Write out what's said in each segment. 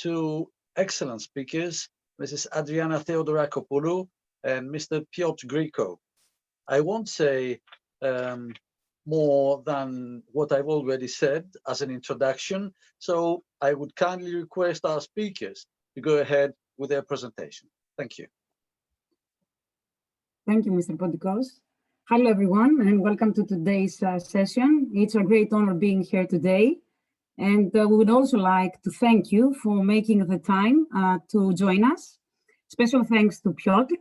two excellent speakers, Mrs. Andriana Theodorakopoulou and Mr. Piotr Gryko. I won't say more than what I've already said as an introduction, so I would kindly request our speakers to go ahead with their presentation. Thank you. Thank you, Mr. Podikos. Hello, everyone, and welcome to today's session. It's a great honor being here today. And we would also like to thank you for making the time to join us. Special thanks to Piotr,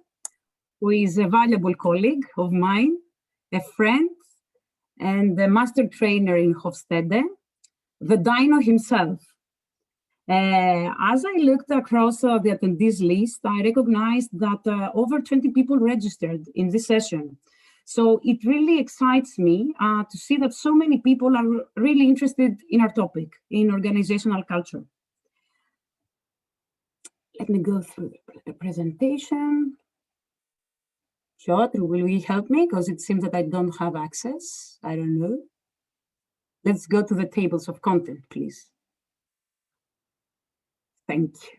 who is a valuable colleague of mine, a friend, and a master trainer in Hofstede, the Dino himself. As I looked across the attendees list, I recognized that over 20 people registered in this session. So it really excites me to see that so many people are really interested in our topic, in organizational culture. Let me go through the presentation. Piotr, will you help me? Because it seems that I don't have access. I don't know. Let's go to the tables of content, please. Thank you.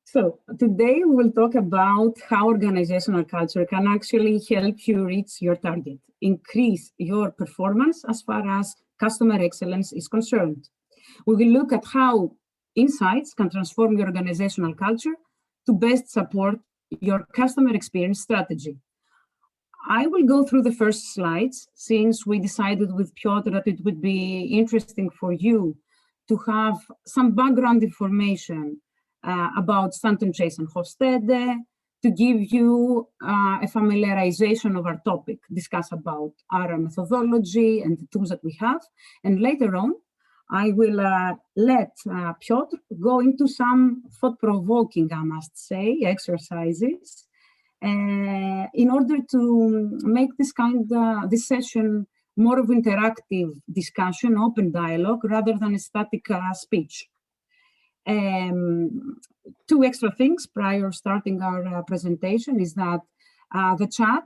So today we will talk about how organizational culture can actually help you reach your target, increase your performance as far as customer excellence is concerned. We will look at how insights can transform your organizational culture to best support your customer experience strategy. I will go through the first slides since we decided with Piotr that it would be interesting for you to have some background information about Stanton, Chase, and Hofstede, to give you a familiarization of our topic, discuss about our methodology and the tools that we have. And later on, I will let Piotr go into some thought-provoking, I must say, exercises in order to make this session more of interactive discussion, open dialogue, rather than a static speech. Two extra things prior starting our presentation is that the chat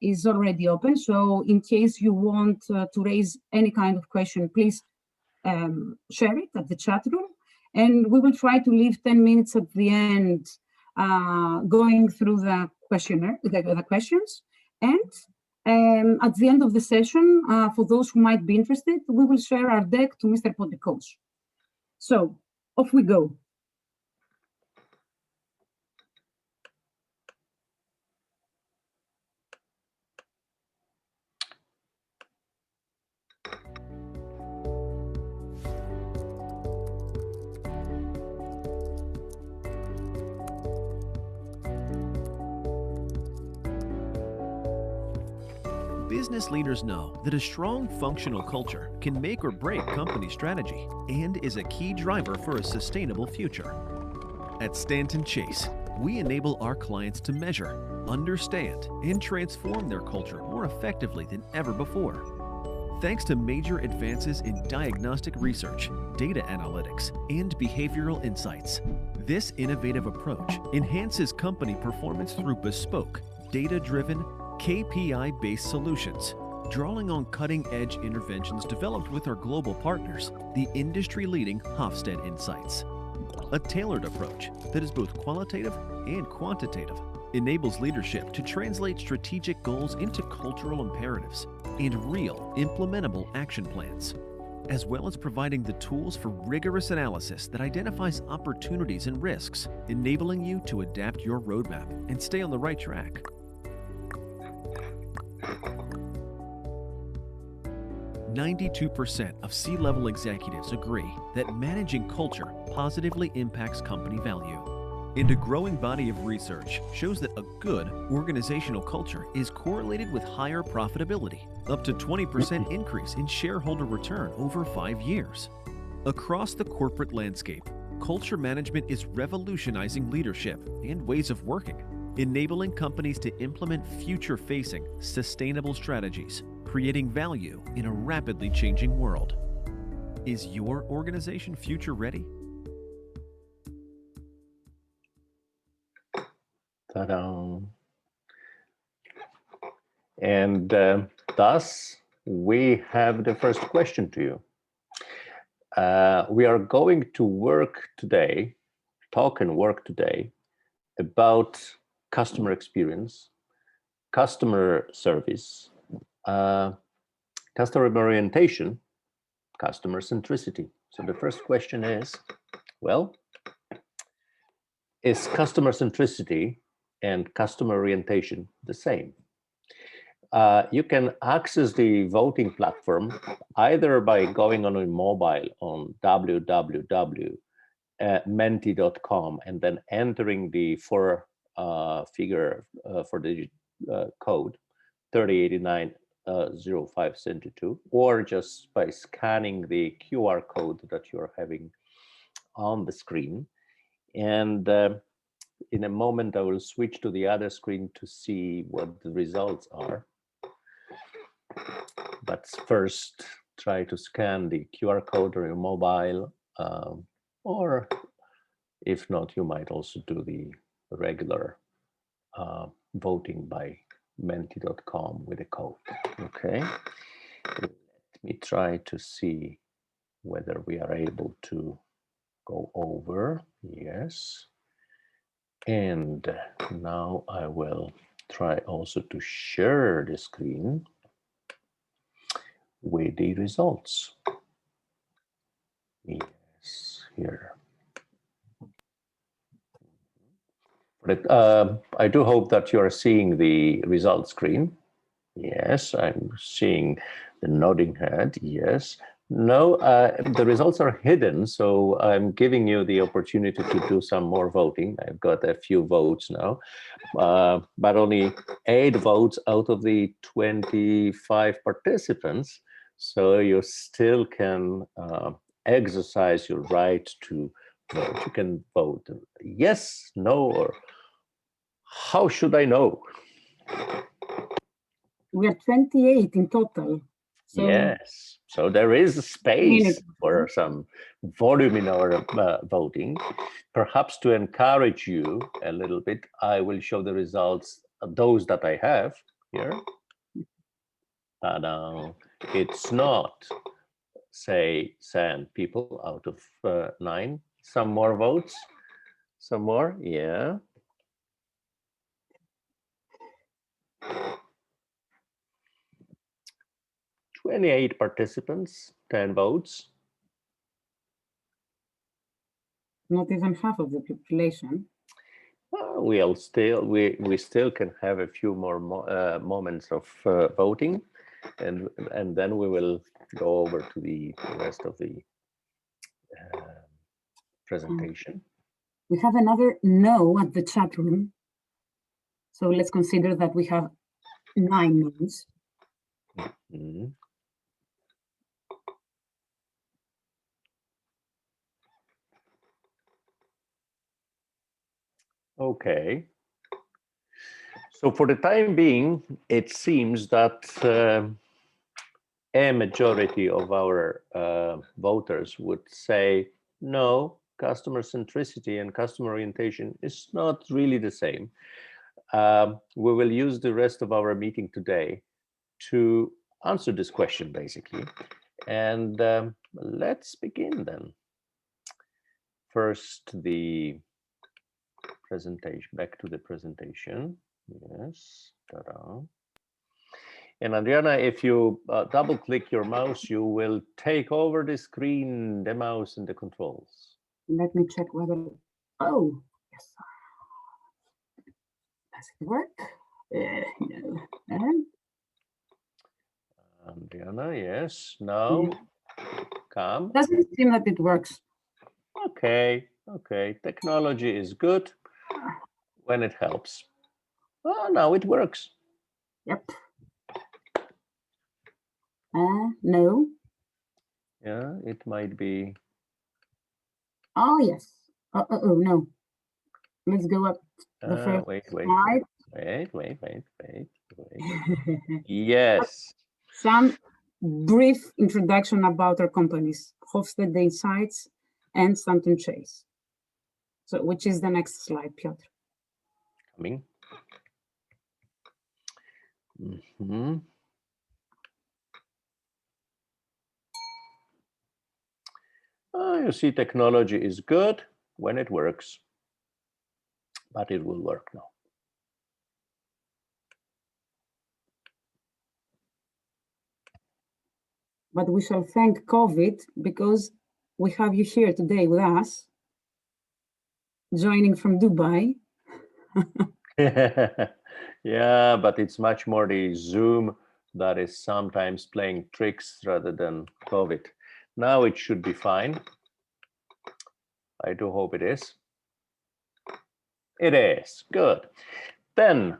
is already open. So in case you want to raise any kind of question, please share it at the chat room. And we will try to leave 10 minutes at the end going through the questionnaire, the questions. And at the end of the session, for those who might be interested, we will share our deck to Mr. Podikos. So off we go. Business leaders know that a strong functional culture can make or break company strategy and is a key driver for a sustainable future. At Stanton Chase, we enable our clients to measure, understand, and transform their culture more effectively than ever before. Thanks to major advances in diagnostic research, data analytics, and behavioral insights, this innovative approach enhances company performance through bespoke, data-driven, KPI-based solutions, drawing on cutting-edge interventions developed with our global partners, the industry-leading Hofstede Insights. A tailored approach that is both qualitative and quantitative enables leadership to translate strategic goals into cultural imperatives and real, implementable action plans, as well as providing the tools for rigorous analysis that identifies opportunities and risks, enabling you to adapt your roadmap and stay on the right track. 92% of C-level executives agree that managing culture positively impacts company value. And a growing body of research shows that a good organizational culture is correlated with higher profitability, up to 20% increase in shareholder return over 5 years. Across the corporate landscape, culture management is revolutionizing leadership and ways of working, enabling companies to implement future-facing, sustainable strategies, creating value in a rapidly changing world. Is your organization future ready? Ta-da! And thus, we have the first question to you. we are going to work today, talk and work today about customer experience, customer service, customer orientation, customer centricity. So the first question is, well, is customer centricity and customer orientation the same? You can access the voting platform either by going on a mobile on www.menti.com and then entering the four-digit code 3089-0572, or just by scanning the QR code that you're having on the screen. And in a moment, I will switch to the other screen to see what the results are. But first, try to scan the QR code on your mobile, or if not, you might also do the regular voting by menti.com with a code. Okay, let me try to see whether we are able to go over. Yes. And now I will try also to share the screen with the results. Yes, here. But, I do hope that you are seeing the result screen. Yes, I'm seeing the nodding head. Yes. No, the results are hidden, so I'm giving you the opportunity to do some more voting. I've got a few votes now, but only 8 votes out of the 25 participants. So you still can exercise your right to vote. You can vote yes, no, or how should I know? We are 28 in total. So yes, so there is a space for some volume in our voting. Perhaps to encourage you a little bit, I will show the results, those that I have here. And it's not, say, 10 people out of 9. Some more votes, some more, yeah. 28 participants, 10 votes. not even half of the population. We still can have a few more moments of voting, and then we will go over to the rest of the presentation. We have another no at the chat room. So let's consider that we have 9 no's. Mm-hmm. Okay. So for the time being, it seems that a majority of our voters would say, no, customer centricity and customer orientation is not really the same. We will use the rest of our meeting today to answer this question, basically. And let's begin then. First, the presentation, back to the presentation. Yes, ta-da. And Andriana, if you double click your mouse, you will take over the screen, the mouse and the controls. Let me check whether, oh, yes. Does it work? No. Andriana, yes, no, come. Doesn't seem that it works. Okay, okay, technology is good when it helps. Oh, now it works. Yep. No. Yeah, it might be. Oh, yes. Oh, no. Let's go up the first wait. Yes. Some brief introduction about our companies, Hofstede Insights and Stanton Chase. So which is the next slide, Piotr? Coming. You see, technology is good when it works, but it will work now. But we shall thank COVID because we have you here today with us, joining from Dubai. Yeah, but it's much more the Zoom that is sometimes playing tricks rather than COVID. Now it should be fine. I do hope it is. It is. Good. Then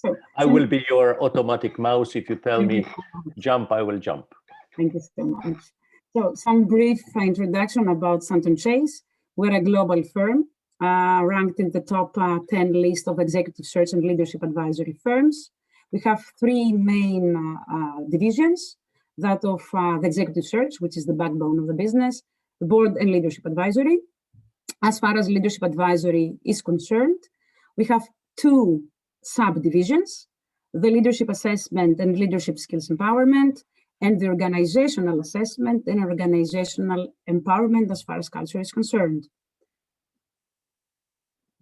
So I will be your automatic mouse. If you tell me jump, I will jump. Thank you so much. So some brief introduction about Stanton Chase. We're a global firm ranked in the top 10 list of executive search and leadership advisory firms. We have three main divisions, that of the executive search, which is the backbone of the business, the board and leadership advisory. As far as leadership advisory is concerned, we have two subdivisions, the leadership assessment and leadership skills empowerment, and the organizational assessment and organizational empowerment as far as culture is concerned.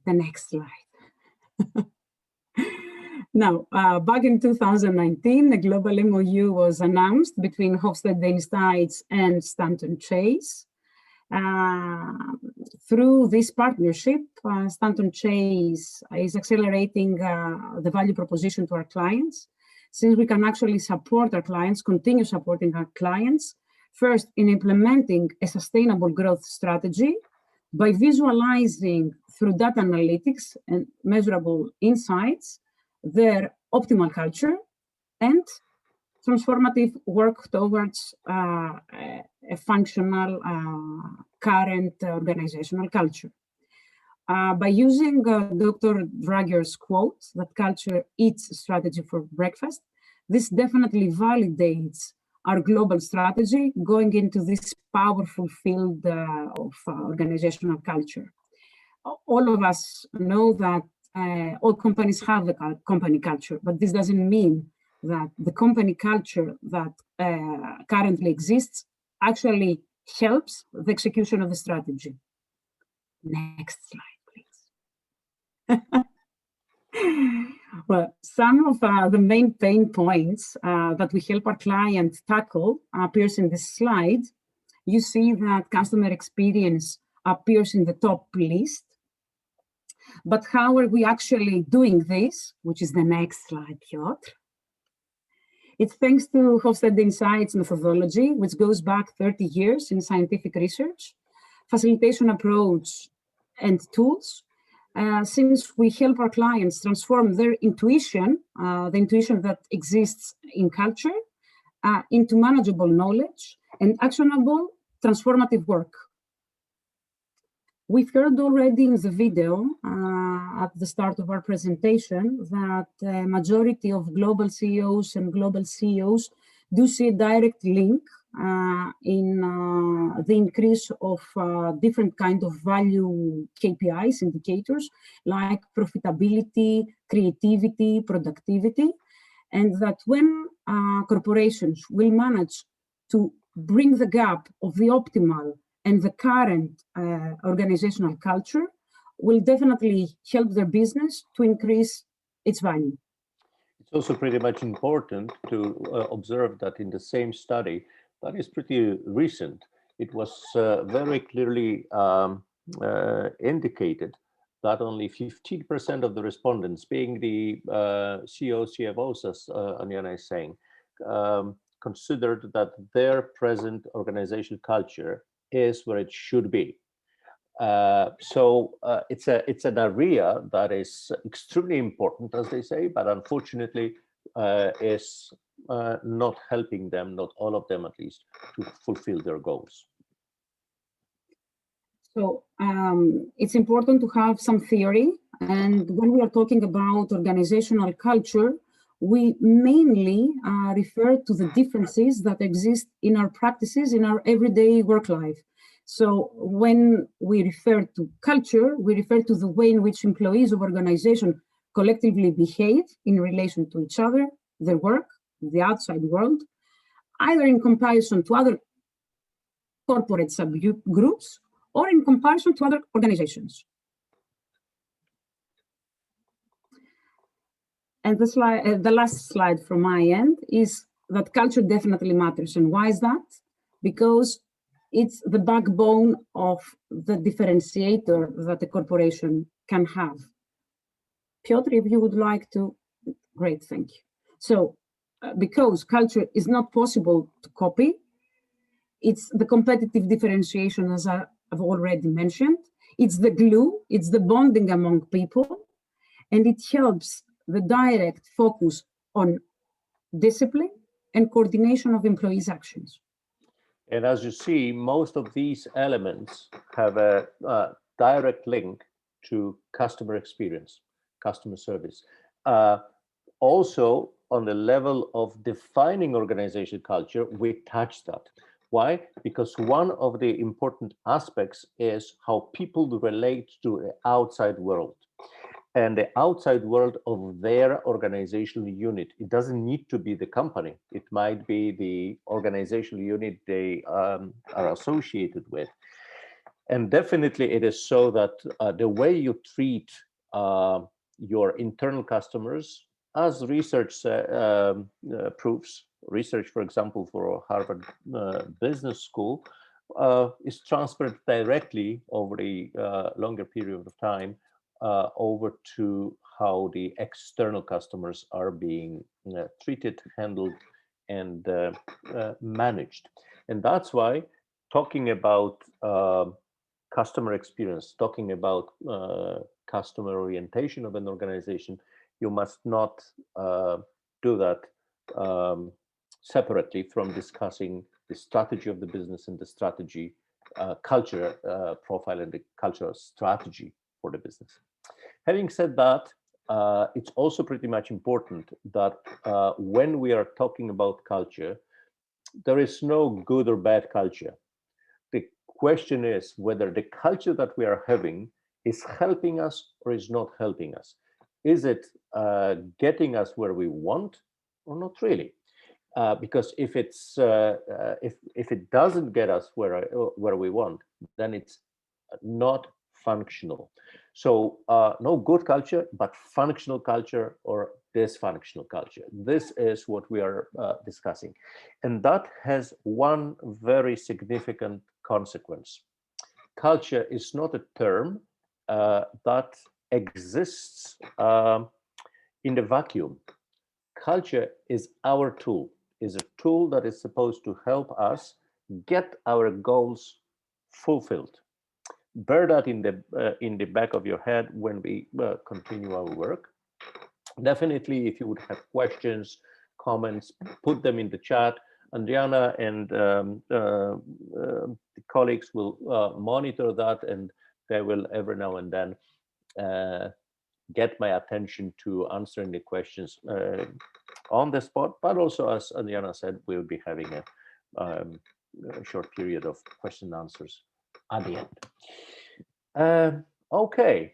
The next slide. Now, back in 2019, a global MOU was announced between Hofstede and Stanton Chase. Through this partnership, Stanton Chase is accelerating the value proposition to our clients, since we can actually support our clients, continue supporting our clients, first in implementing a sustainable growth strategy by visualizing through data analytics and measurable insights their optimal culture and transformative work towards a functional current organizational culture. By using Dr. Drager's quote that culture eats strategy for breakfast, this definitely validates our global strategy going into this powerful field of organizational culture. All of us know that all companies have a company culture, but this doesn't mean that the company culture that currently exists actually helps the execution of the strategy. Next slide, please. Well, some of the main pain points that we help our clients tackle appears in this slide. You see that customer experience appears in the top list. But how are we actually doing this, which is the next slide, Piotr? It's thanks to Hofstede Insights methodology, which goes back 30 years in scientific research, facilitation approach, and tools. Since we help our clients transform their intuition, the intuition that exists in culture, into manageable knowledge and actionable transformative work. We've heard already in the video at the start of our presentation that the majority of global CEOs and global CEOs do see a direct link in the increase of different kinds of value KPIs, indicators, like profitability, creativity, productivity, and that when corporations will manage to bring the gap of the optimal and the current organizational culture, will definitely help their business to increase its value. It's also pretty much important to observe that in the same study, that is pretty recent, it was very clearly indicated that only 15% of the respondents, being the CEOs, CFOs, as Andriana is saying, considered that their present organizational culture is where it should be. So it's an area that is extremely important, as they say, but unfortunately is not helping them, not all of them at least, to fulfill their goals. So it's important to have some theory. And when we are talking about organizational culture, we mainly refer to the differences that exist in our practices, in our everyday work life. So when we refer to culture, we refer to the way in which employees of organization collectively behave in relation to each other, their work, the outside world, either in comparison to other corporate subgroups, or in comparison to other organizations. And the last slide from my end is that culture definitely matters. And why is that? Because it's the backbone of the differentiator that a corporation can have. Piotr, if you would like to, great, thank you. So, because culture is not possible to copy, it's the competitive differentiation, as I've already mentioned. It's the glue, it's the bonding among people, and it helps the direct focus on discipline and coordination of employees' actions. And as you see, most of these elements have a direct link to customer experience, customer service. Also, on the level of defining organization culture, we touch that. Why? Because one of the important aspects is how people relate to the outside world. And the outside world of their organizational unit. It doesn't need to be the company. It might be the organizational unit they are associated with. And definitely it is so that the way you treat your internal customers, as research proves, research, for example, for Harvard Business School, is transferred directly over a longer period of time over to how the external customers are being treated, handled, and managed. And that's why talking about customer experience, talking about customer orientation of an organization, you must not do that separately from discussing the strategy of the business and the strategy culture profile and the cultural strategy for the business. Having said that, it's also pretty much important that when we are talking about culture, there is no good or bad culture. The question is whether the culture that we are having is helping us or is not helping us. Is it getting us where we want or not really? Because if it's if it doesn't get us where we want, then it's not functional. So no good culture, but functional culture or dysfunctional culture. This is what we are discussing. And that has one very significant consequence. Culture is not a term that exists in the vacuum. Culture is our tool, is a tool that is supposed to help us get our goals fulfilled. Bear that in the back of your head when we continue our work. Definitely, if you would have questions, comments, put them in the chat. Andriana and the colleagues will monitor that, and they will every now and then get my attention to answering the questions on the spot. But also, as Andriana said, we'll be having a short period of question and answers at the end. Okay,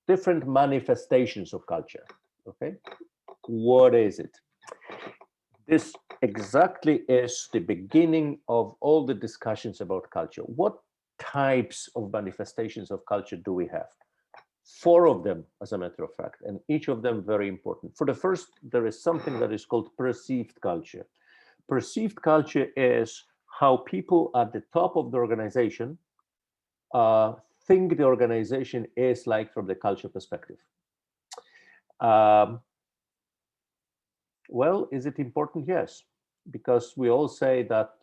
different manifestations of culture. Okay, what is it? This exactly is the beginning of all the discussions about culture. What types of manifestations of culture do we have? 4 of them, as a matter of fact, and each of them very important. For the first, there is something that is called perceived culture. Perceived culture is how people at the top of the organization think the organization is like from the culture perspective. Well, is it important? Yes, because we all say that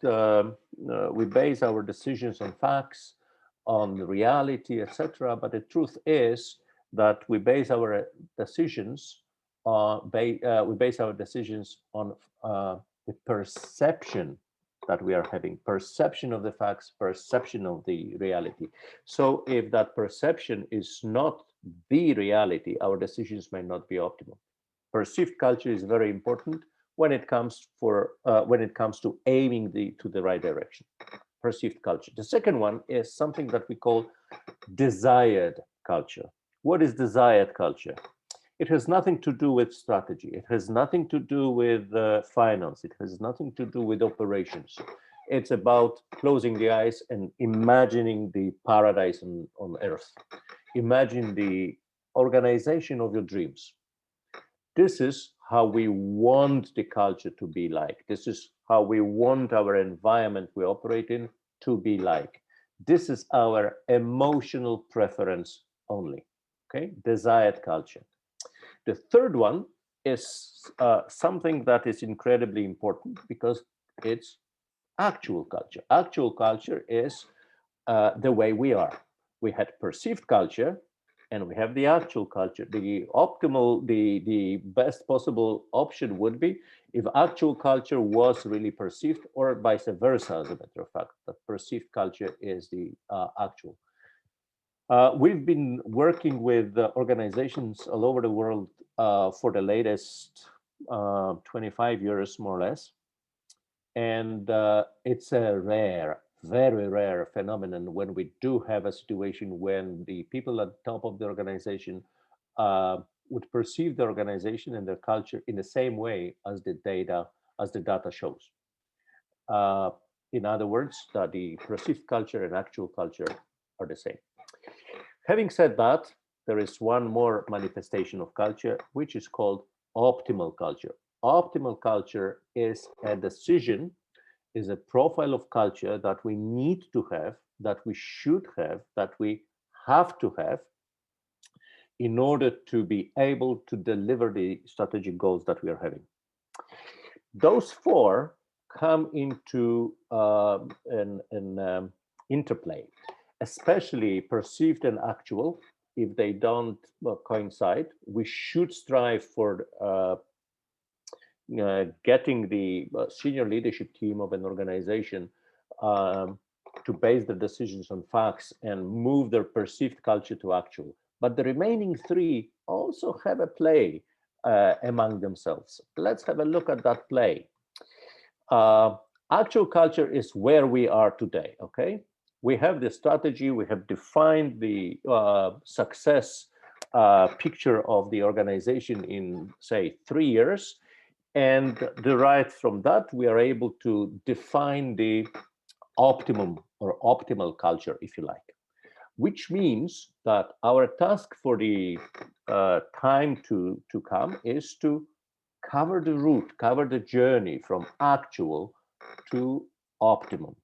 we base our decisions on facts, on reality, etc. But the truth is that we base our decisions on the perception that we are having, perception of the facts, perception of the reality. So if that perception is not the reality, our decisions may not be optimal. Perceived culture is very important when it comes to aiming to the right direction. Perceived culture. The second one is something that we call desired culture. What is desired culture? It has nothing to do with strategy. It has nothing to do with finance. It has nothing to do with operations. It's about closing the eyes and imagining the paradise on earth. Imagine the organization of your dreams. This is how we want the culture to be like. This is how we want our environment we operate in to be like. This is our emotional preference only, okay? Desired culture. The third one is something that is incredibly important because it's actual culture. Actual culture is the way we are. We had perceived culture and we have the actual culture. The optimal, the best possible option would be if actual culture was really perceived, or vice versa, as a matter of fact, that perceived culture is the actual. We've been working with organizations all over the world for the latest 25 years, more or less. And it's a rare, very rare phenomenon when we do have a situation when the people at the top of the organization would perceive the organization and their culture in the same way as the data shows. In other words, that the perceived culture and actual culture are the same. Having said that, there is one more manifestation of culture, which is called optimal culture. Optimal culture is a decision, is a profile of culture that we need to have, that we should have, that we have to have in order to be able to deliver the strategic goals that we are having. Those four come into an interplay, especially perceived and actual. If they don't coincide, we should strive for getting the senior leadership team of an organization to base their decisions on facts and move their perceived culture to actual. But the remaining three also have a play among themselves. Let's have a look at that play. Actual culture is where we are today, okay? We have the strategy, we have defined the success picture of the organization in, say, 3 years. And derived from that, we are able to define the optimum or optimal culture, if you like, which means that our task for the time to come is to cover the route, cover the journey from actual to optimum,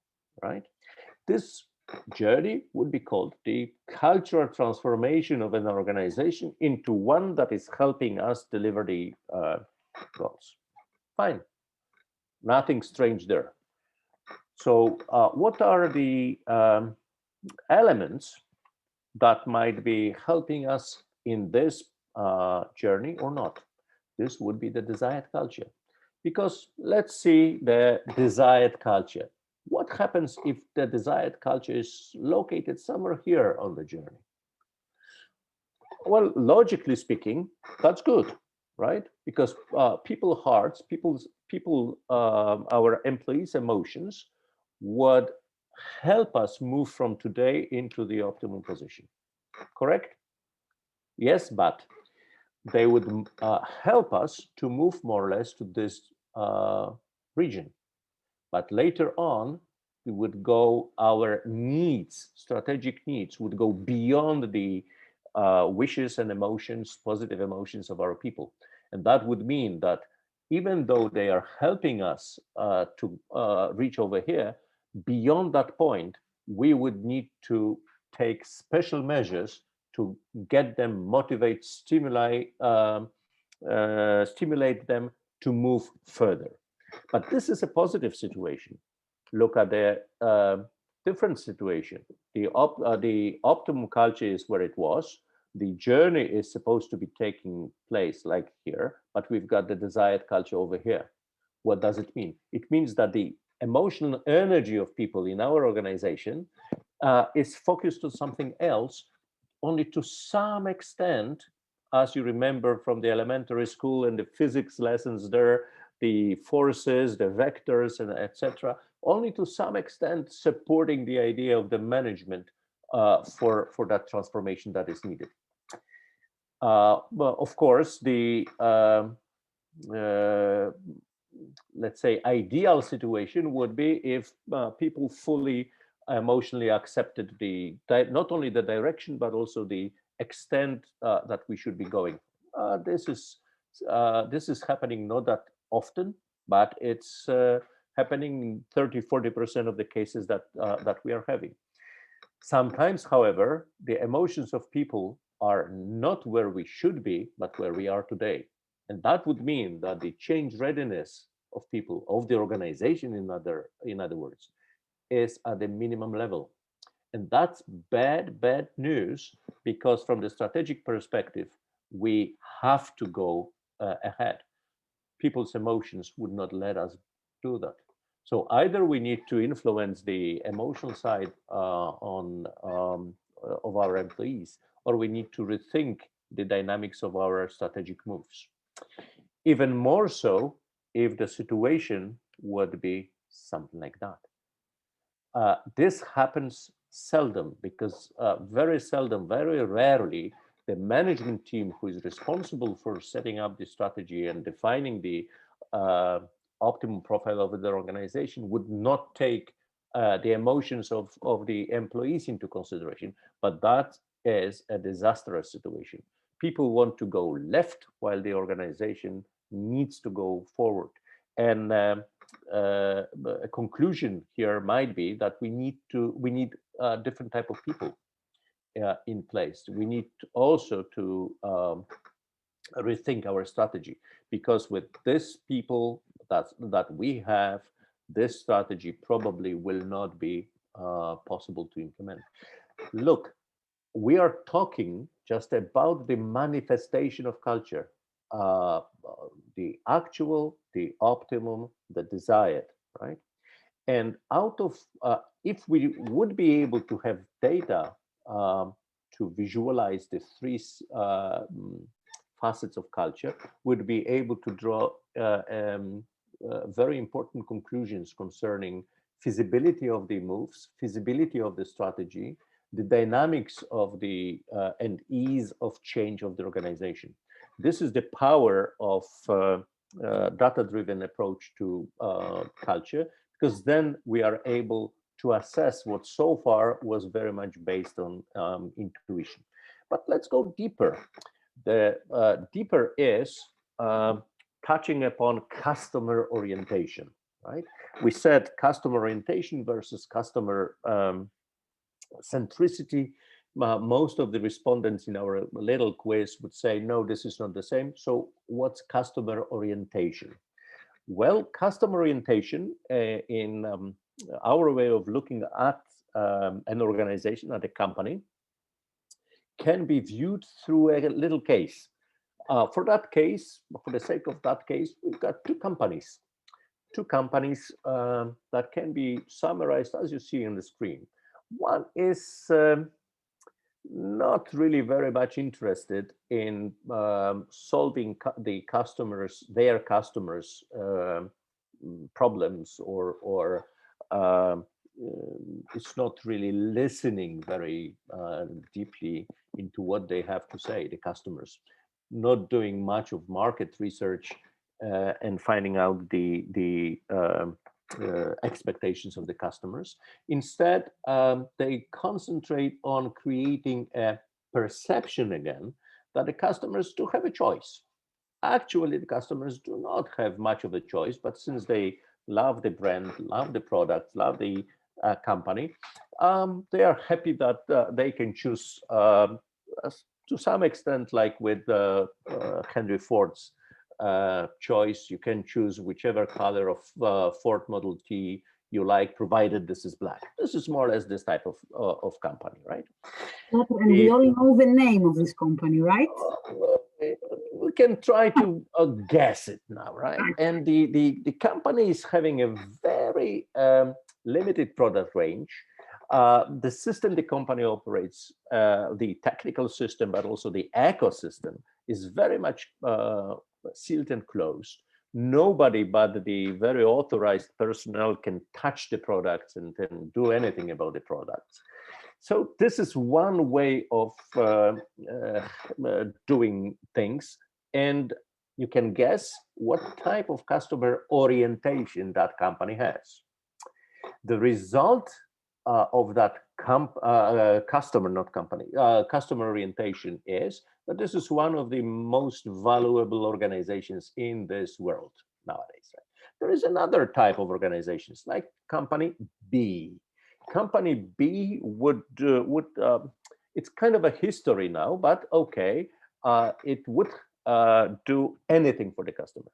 right? This journey would be called the cultural transformation of an organization into one that is helping us deliver the goals. Fine, nothing strange there. So what are the elements that might be helping us in this journey or not? This would be the desired culture. Because let's see the desired culture. What happens if the desired culture is located somewhere here on the journey? Well, logically speaking, that's good, right? Because people's hearts, our employees' emotions would help us move from today into the optimum position, correct? Yes, but they would help us to move more or less to this region. But later on, we would go, our needs, strategic needs would go beyond the wishes and emotions, positive emotions of our people. And that would mean that even though they are helping us to reach over here, beyond that point, we would need to take special measures to get them, stimulate them to move further. But this is a positive situation. Look at the different situation. The optimum culture is where it was. The journey is supposed to be taking place like here, but we've got the desired culture over here. What does it mean? It means that the emotional energy of people in our organization is focused on something else, only to some extent, as you remember from the elementary school and the physics lessons there, the forces, the vectors, and etc., only to some extent supporting the idea of the management for that transformation that is needed. But of course, the let's say, ideal situation would be if people fully emotionally accepted not only the direction, but also the extent that we should be going. This is happening not that often, but it's happening in 30–40% of the cases that we are having. Sometimes, however, the emotions of people are not where we should be, but where we are today. And that would mean that the change readiness of people, of the organization, in other words, is at the minimum level. And that's bad news, because from the strategic perspective, we have to go ahead. People's emotions would not let us do that. So either we need to influence the emotional side of our employees, or we need to rethink the dynamics of our strategic moves. Even more so if the situation would be something like that. This happens seldom, because very seldom, very rarely, the management team who is responsible for setting up the strategy and defining the optimum profile of the organization would not take the emotions of the employees into consideration. But that is a disastrous situation. People want to go left while the organization needs to go forward. And a conclusion here might be that we need a different type of people in place. We need also to rethink our strategy, because with this people that we have, this strategy probably will not be possible to implement. Look, we are talking just about the manifestation of culture, the actual, the optimum, the desired, right? And out of, if we would be able to have data to visualize the three facets of culture, would be able to draw very important conclusions concerning feasibility of the moves, feasibility of the strategy, the dynamics of the and ease of change of the organization. This is the power of data-driven approach to culture, because then we are able to assess what so far was very much based on intuition. But let's go deeper. The deeper is touching upon customer orientation, right? We said customer orientation versus customer centricity. Most of the respondents in our little quiz would say, no, this is not the same. So what's customer orientation? Well, customer orientation in our way of looking at an organization, at a company, can be viewed through a little case. For that case, for the sake of that case, we've got two companies that can be summarized as you see on the screen. One is not really very much interested in solving their customers' problems, or it's not really listening very deeply into what they have to say, the customers, not doing much of market research and finding out the expectations of the customers. Instead, they concentrate on creating a perception again that the customers do have a choice. Actually, the customers do not have much of a choice, but since they love the brand, love the product, love the company, they are happy that they can choose to some extent, like with Henry Ford's choice, you can choose whichever color of Ford Model T you like, provided this is black. This is more or less this type of company, right? And we all know the name of this company, right? We can try to guess it now, right? And the company is having a very limited product range. The system the company operates, the technical system, but also the ecosystem, is very much sealed and closed. Nobody but the very authorized personnel can touch the products and do anything about the products. So this is one way of doing things. And you can guess what type of customer orientation that company has. The result of that customer orientation is that this is one of the most valuable organizations in this world nowadays. Right? There is another type of organizations like company B. Company B would it's kind of a history now, but okay, it would do anything for the customer.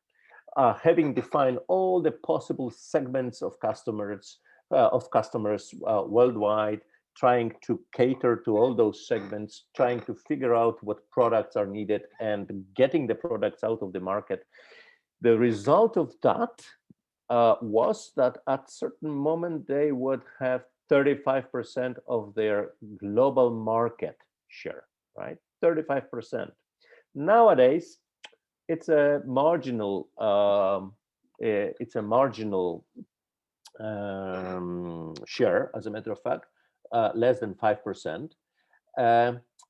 Having defined all the possible segments of customers worldwide, trying to cater to all those segments, trying to figure out what products are needed and getting the products out of the market. The result of that was that at certain moment they would have 35% of their global market share, right? 35%. Nowadays, it's a marginal share, as a matter of fact, less than 5%.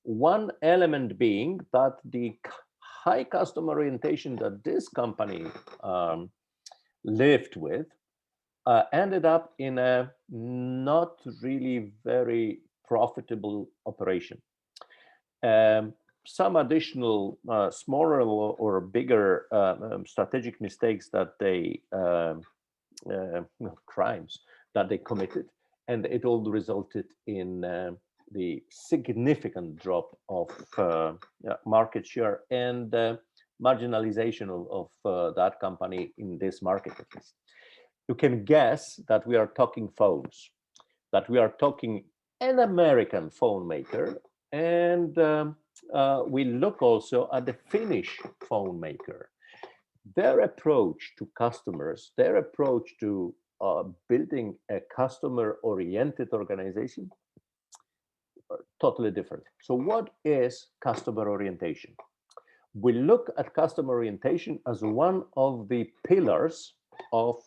One element being that the high customer orientation that this company lived with ended up in a not really very profitable operation. Some additional smaller or bigger strategic mistakes that they crimes that they committed, and it all resulted in the significant drop of market share and marginalization of that company in this market at least. You can guess that we are talking phones, that we are talking an American phone maker, and we look also at the Finnish phone maker. Their approach to customers, their approach to building a customer-oriented organization are totally different. So what is customer orientation? We look at customer orientation as one of the pillars of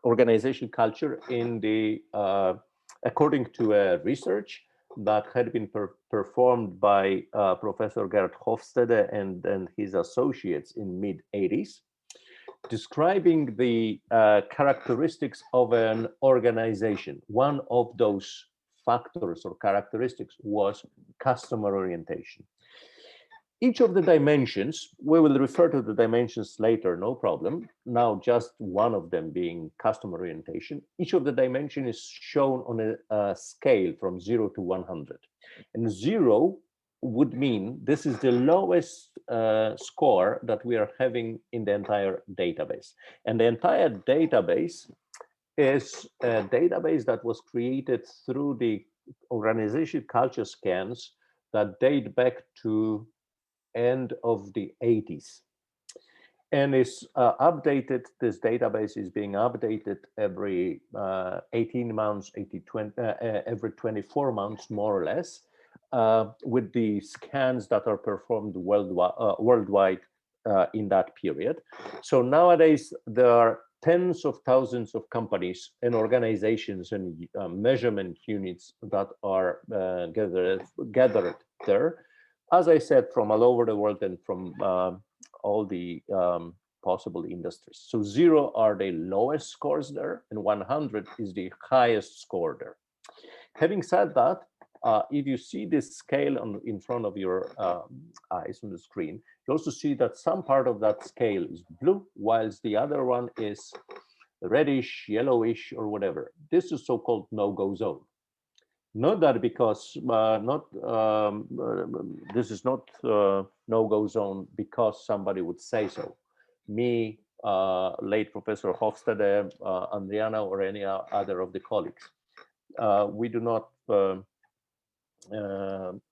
organization culture in the, according to a research that had been performed by Professor Gerd Hofstede and his associates in mid-80s, describing the characteristics of an organization. One of those factors or characteristics was customer orientation. Each of the dimensions, we will refer to the dimensions later, no problem. Now, just one of them being customer orientation. Each of the dimension is shown on a scale from 0 to 100. And 0 would mean this is the lowest score that we are having in the entire database. And the entire database is a database that was created through the organization culture scans that date back to end of the 80s, and is updated. This database is being updated every 18 months, every 24 months, more or less, with the scans that are performed worldwide in that period. So nowadays, there are tens of thousands of companies and organizations and measurement units that are gathered there. As I said, from all over the world and from all the possible industries. So 0 are the lowest scores there, and 100 is the highest score there. Having said that, if you see this scale in front of your eyes on the screen, you also see that some part of that scale is blue, whilst the other one is reddish, yellowish, or whatever. This is so-called no-go zone. Not that because this is not no-go zone because somebody would say so. Me, late Professor Hofstede, Andriana, or any other of the colleagues, we do not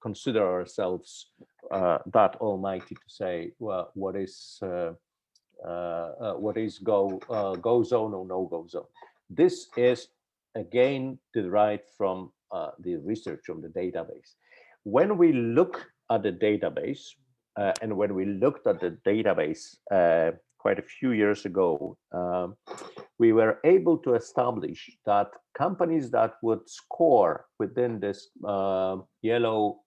consider ourselves that almighty to say, well, what is go zone or no-go zone. This is again derived from the research on the database. When we look at the database, and when we looked at the database quite a few years ago, we were able to establish that companies that would score within this yellow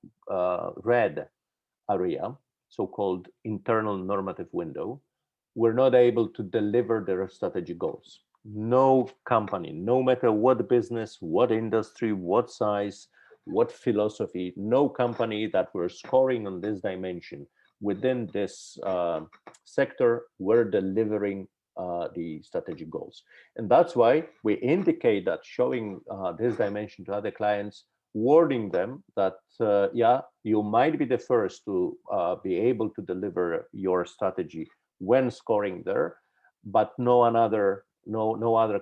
red area, so-called internal normative window, were not able to deliver their strategic goals. No company, no matter what business, what industry, what size, what philosophy, no company that were scoring on this dimension within this sector were delivering the strategic goals. And that's why we indicate that showing this dimension to other clients, warning them that, yeah, you might be the first to be able to deliver your strategy when scoring there, but no other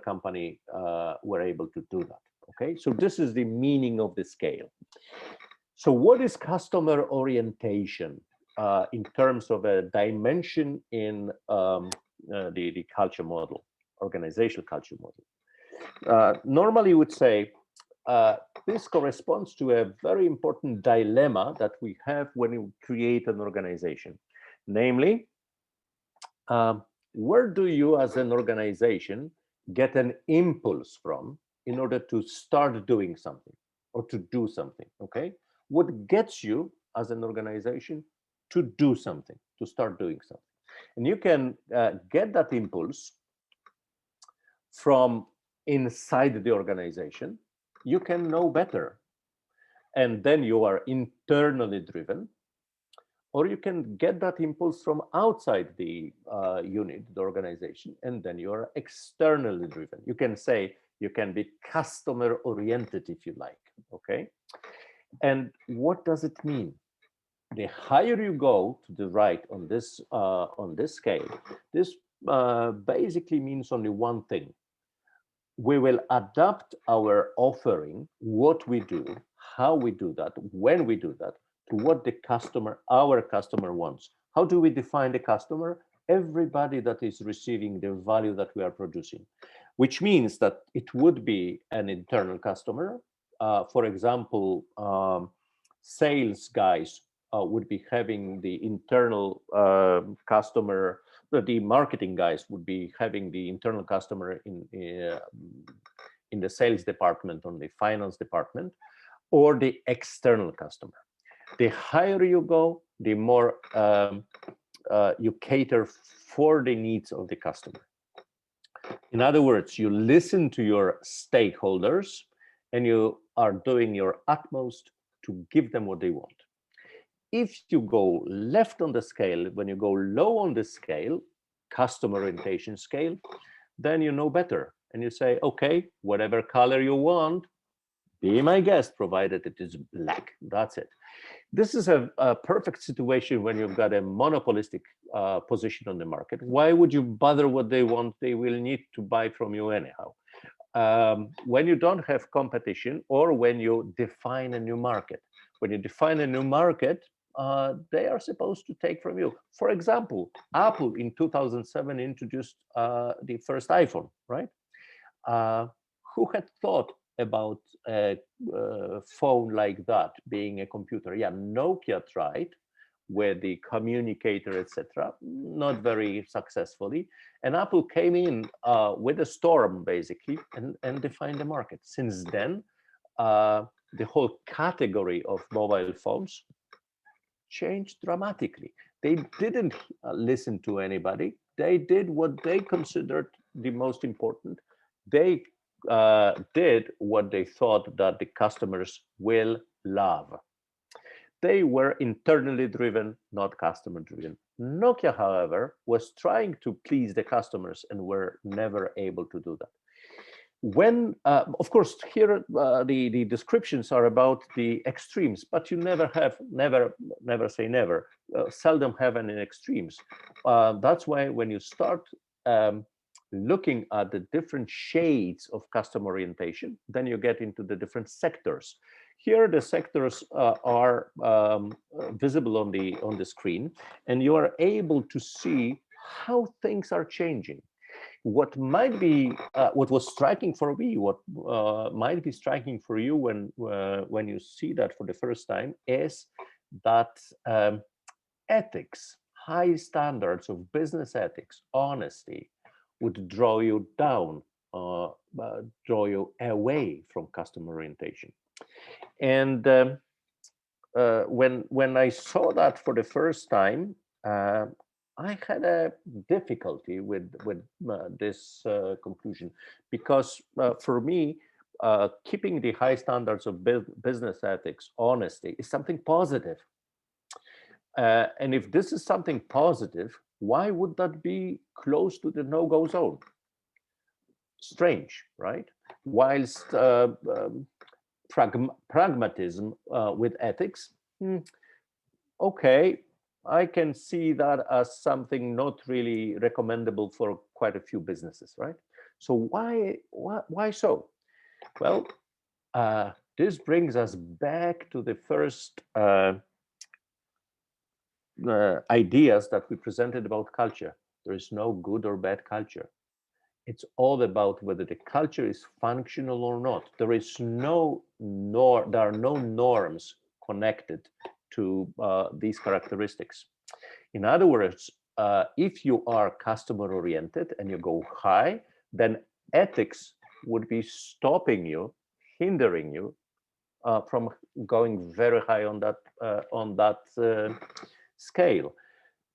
company were able to do that. Okay, so this is the meaning of the scale. So what is customer orientation in terms of a dimension in the culture model, organizational culture model? Normally you would say this corresponds to a very important dilemma that we have when you create an organization. Namely, where do you as an organization get an impulse from in order to start doing something or to do something? Okay, what gets you as an organization to do something, to start doing something? And you can get that impulse from inside the organization. You can know better, and then you are internally driven. Or you can get that impulse from outside the unit, the organization, and then you are externally driven. You can say you can be customer oriented if you like, okay? And what does it mean? The higher you go to the right on this scale, this basically means only one thing. We will adapt our offering, what we do, how we do that, when we do that, to what the customer, our customer wants. How do we define the customer? Everybody that is receiving the value that we are producing, which means that it would be an internal customer. For example, sales guys would be having the internal customer, the marketing guys would be having the internal customer in the sales department, on the finance department, or the external customer. The higher you go, the more you cater for the needs of the customer. In other words, you listen to your stakeholders and you are doing your utmost to give them what they want. If you go left on the scale, when you go low on the scale, customer orientation scale, then you know better. And you say, okay, whatever color you want, be my guest, provided it is black. That's it. This is a perfect situation when you've got a monopolistic position on the market. Why would you bother what they want? They will need to buy from you anyhow. When you don't have competition, or when you define a new market. When you define a new market, they are supposed to take from you. For example, Apple in 2007 introduced the first iPhone, right? Who had thought about a phone like that being a computer? Yeah, Nokia tried with the communicator, etc., not very successfully. And Apple came in with a storm, basically, and defined the market. Since then, the whole category of mobile phones changed dramatically. They didn't listen to anybody. They did what they considered the most important. They did what they thought that the customers will love. They were internally driven, not customer driven. Nokia, however, was trying to please the customers and were never able to do that. When, of course, here the descriptions are about the extremes, but you never say never, seldom have any extremes. That's why when you start looking at the different shades of customer orientation, then you get into the different sectors. Here, the sectors are visible on the screen, and you are able to see how things are changing. What might be, what was striking for me, what might be striking for you when you see that for the first time, is that ethics, high standards of business ethics, honesty, would draw you down, draw you away from customer orientation. And when I saw that for the first time, I had a difficulty with this conclusion, because for me, keeping the high standards of business ethics, honesty, is something positive. And if this is something positive, why would that be close to the no-go zone? Strange, right? Whilst pragmatism with ethics, okay, I can see that as something not really recommendable for quite a few businesses, right? So why so? Well, this brings us back to the first ideas that we presented about culture. There is no good or bad culture. It's all about whether the culture is functional or not. There is there are no norms connected to these characteristics. In other words, if you are customer oriented and you go high, then ethics would be stopping you, hindering you from going very high on that scale.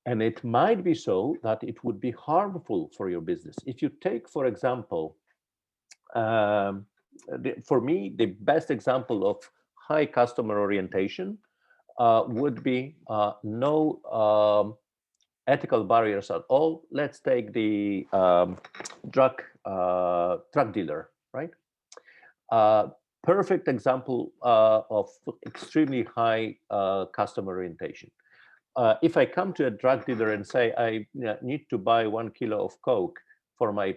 And it might be so that it would be harmful for your business. If you take, for example, for me, the best example of high customer orientation would be no ethical barriers at all. Let's take the drug dealer, right? Perfect example of extremely high customer orientation. If I come to a drug dealer and say, I need to buy 1 kilo of Coke for my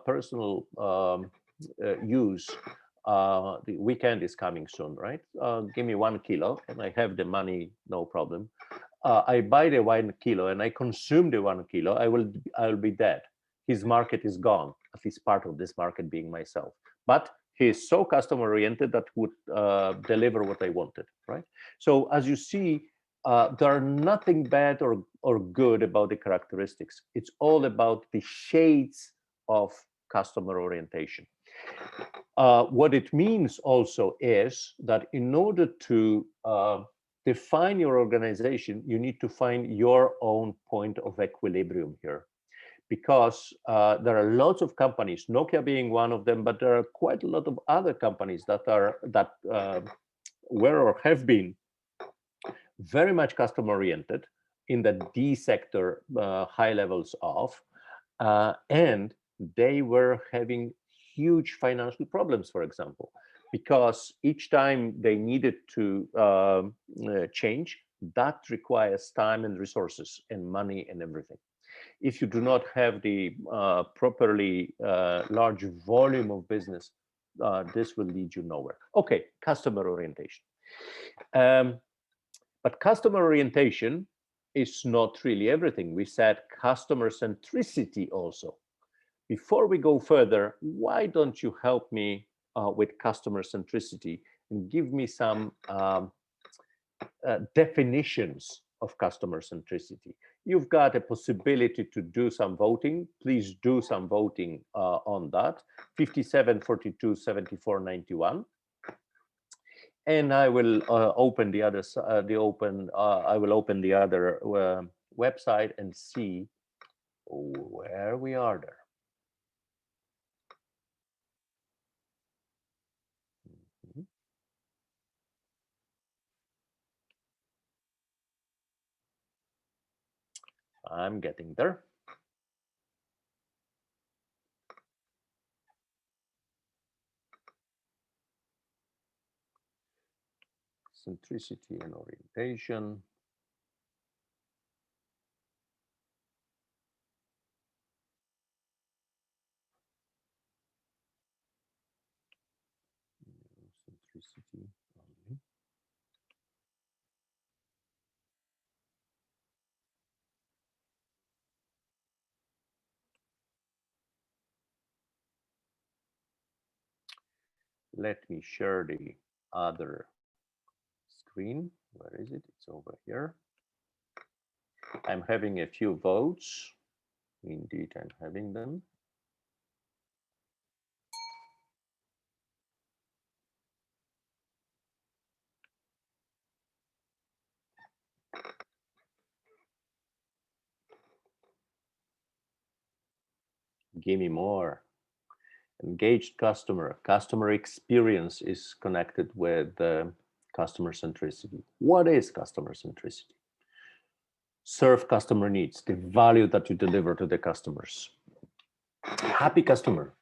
personal use, the weekend is coming soon, right? Give me 1 kilo and I have the money, no problem. I buy the 1 kilo and I consume the 1 kilo, I will be dead. His market is gone, at least part of this market being myself. But he is so customer oriented that would deliver what I wanted, right? So as you see, there are nothing bad or good about the characteristics. It's all about the shades of customer orientation. What it means also is that in order to define your organization, you need to find your own point of equilibrium here. Because there are lots of companies, Nokia being one of them, but there are quite a lot of other companies that were or have been very much customer oriented in the D sector high levels of, and they were having huge financial problems, for example, because each time they needed to change, that requires time and resources and money and everything. If you do not have the properly large volume of business, this will lead you nowhere. Okay, customer orientation. But customer orientation is not really everything. We said customer centricity also. Before we go further, why don't you help me with customer centricity and give me some definitions of customer centricity? You've got a possibility to do some voting. Please do some voting on that. 57, 42, 74, 91. And I will open the other. I will open the other website and see where we are there. I'm getting there. Centricity and orientation. Centricity only. Let me share the other screen. Where is it? It's over here. I'm having a few votes. Indeed, I'm having them. Give me more. Engaged customer. Customer experience is connected with customer centricity. What is customer centricity? Serve customer needs, the value that you deliver to the customers. Happy customers.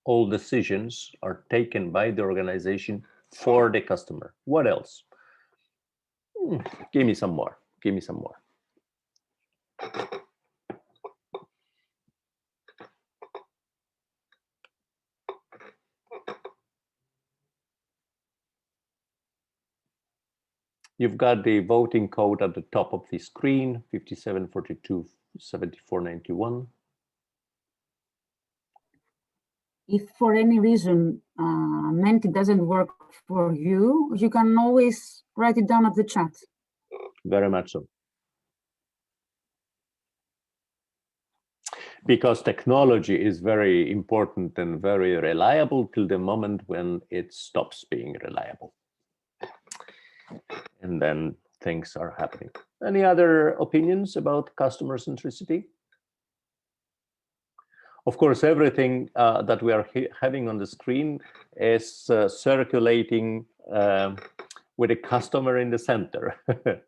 All decisions are taken by the organization for the customer. What else? Give me some more. Give me some more. You've got the voting code at the top of the screen, 57427491. If for any reason Menti doesn't work for you, you can always write it down at the chat. Very much so. Because technology is very important and very reliable till the moment when it stops being reliable. And then things are happening. Any other opinions about customer centricity? Of course, everything that we are having on the screen is circulating with a customer in the center.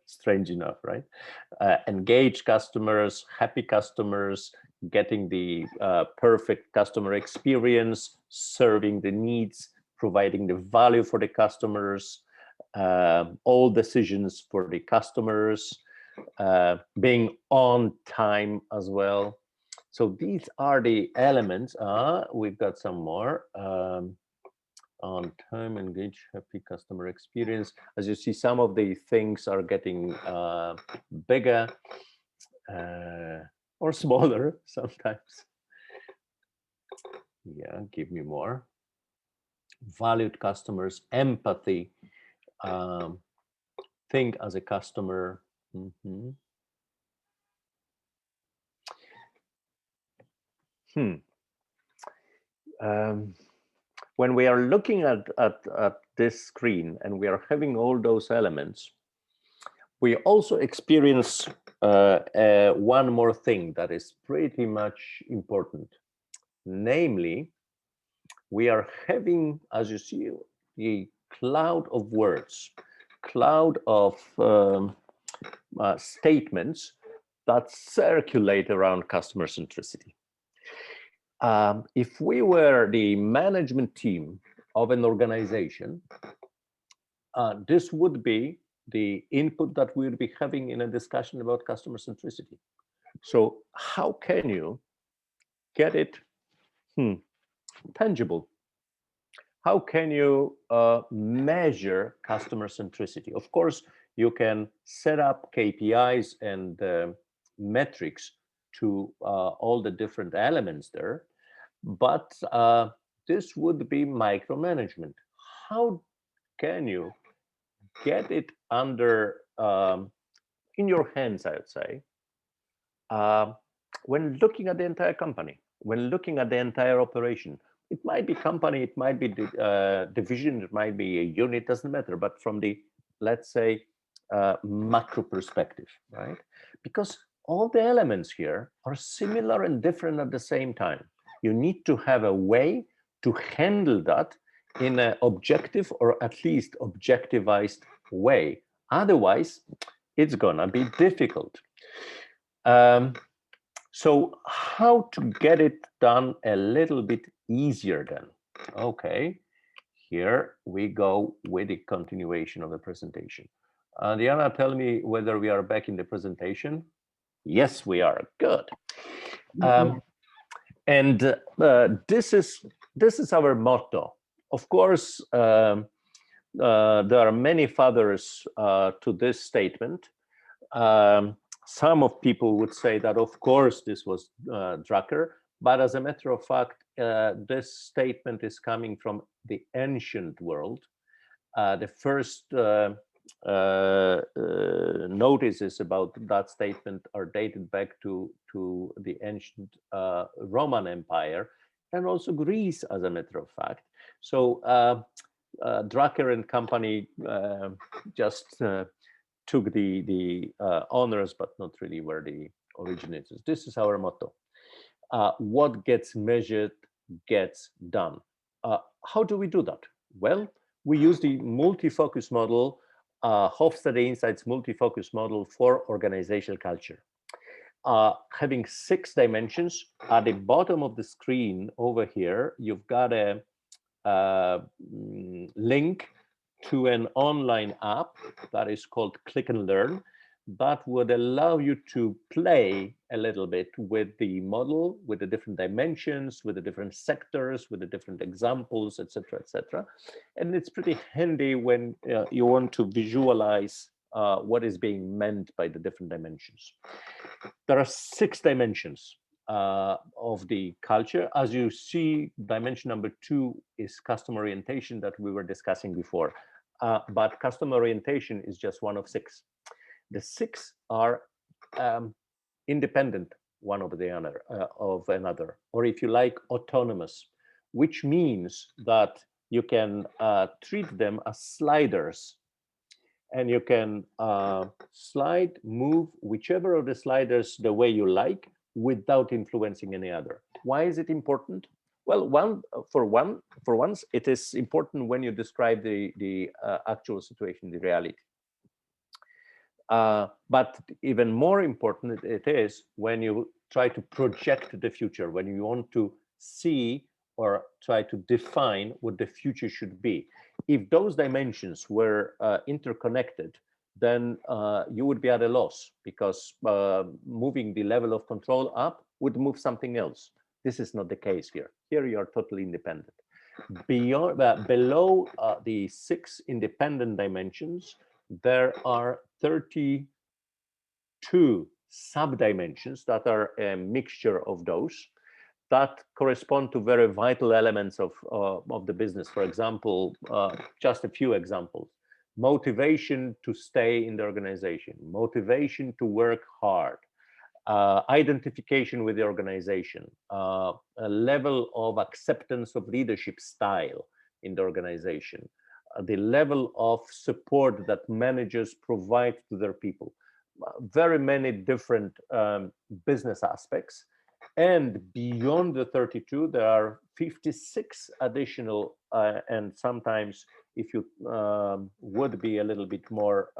Strange enough, right? Engaged customers, happy customers, getting the perfect customer experience, serving the needs, providing the value for the customers, all decisions for the customers, being on time as well. So these are the elements. We've got some more. On time, engaged, happy customer experience. As you see, some of the things are getting bigger or smaller sometimes. Yeah, give me more. Valued customers, empathy, think as a customer. When we are looking at this screen and we are having all those elements, we also experience one more thing that is pretty much important. Namely, we are having, as you see, a cloud of words, cloud of statements that circulate around customer centricity. If we were the management team of an organization, this would be the input that we'll be having in a discussion about customer centricity. So how can you get it tangible? How can you measure customer centricity? Of course, you can set up KPIs and metrics to all the different elements there, but this would be micromanagement. How can you get it under in your hands, I would say, when looking at the entire company, when looking at the entire operation? It might be company, it might be division, it might be a unit, doesn't matter, but from the, let's say, macro perspective, right? Because all the elements here are similar and different at the same time. You need to have a way to handle that in an objective or at least objectivized way. Otherwise, it's gonna be difficult. So how to get it done a little bit easier then? Okay, here we go with the continuation of the presentation. Andriana, tell me whether we are back in the presentation. Yes, we are. Good. And this is our motto. Of course, there are many fathers to this statement. Some of people would say that, of course, this was Drucker, but as a matter of fact, this statement is coming from the ancient world. The first notices about that statement are dated back to the ancient Roman Empire and also Greece, as a matter of fact. So Drucker and company just took the honors, but not really were the originators. This is our motto. what gets measured gets done. How do we do that? Well, we use the multi-focus model, Hofstede Insights multi-focus model for organizational culture. Having 6 dimensions. At the bottom of the screen over here, you've got a link to an online app that is called Click and Learn, that would allow you to play a little bit with the model, with the different dimensions, with the different sectors, with the different examples, etc., etc. And it's pretty handy when you want to visualize what is being meant by the different dimensions. There are 6 dimensions of the culture. As you see, dimension number 2 is customer orientation that we were discussing before. But customer orientation is just one of 6. The 6 are independent one of the other, or if you like, autonomous, which means that you can treat them as sliders, and you can slide, move whichever of the sliders the way you like without influencing any other. Why is it important? Well, for once, it is important when you describe the actual situation, the reality. But even more important it is when you try to project the future, when you want to see or try to define what the future should be. If those dimensions were interconnected, then you would be at a loss, because moving the level of control up would move something else. This is not the case here. Here you are totally independent. Below the 6 independent dimensions, there are 32 sub-dimensions that are a mixture of those that correspond to very vital elements of the business. For example, just a few examples: motivation to stay in the organization, motivation to work hard, identification with the organization, a level of acceptance of leadership style in the organization, the level of support that managers provide to their people, very many different business aspects. And beyond the 32, there are 56 additional, and sometimes if you would be a little bit more,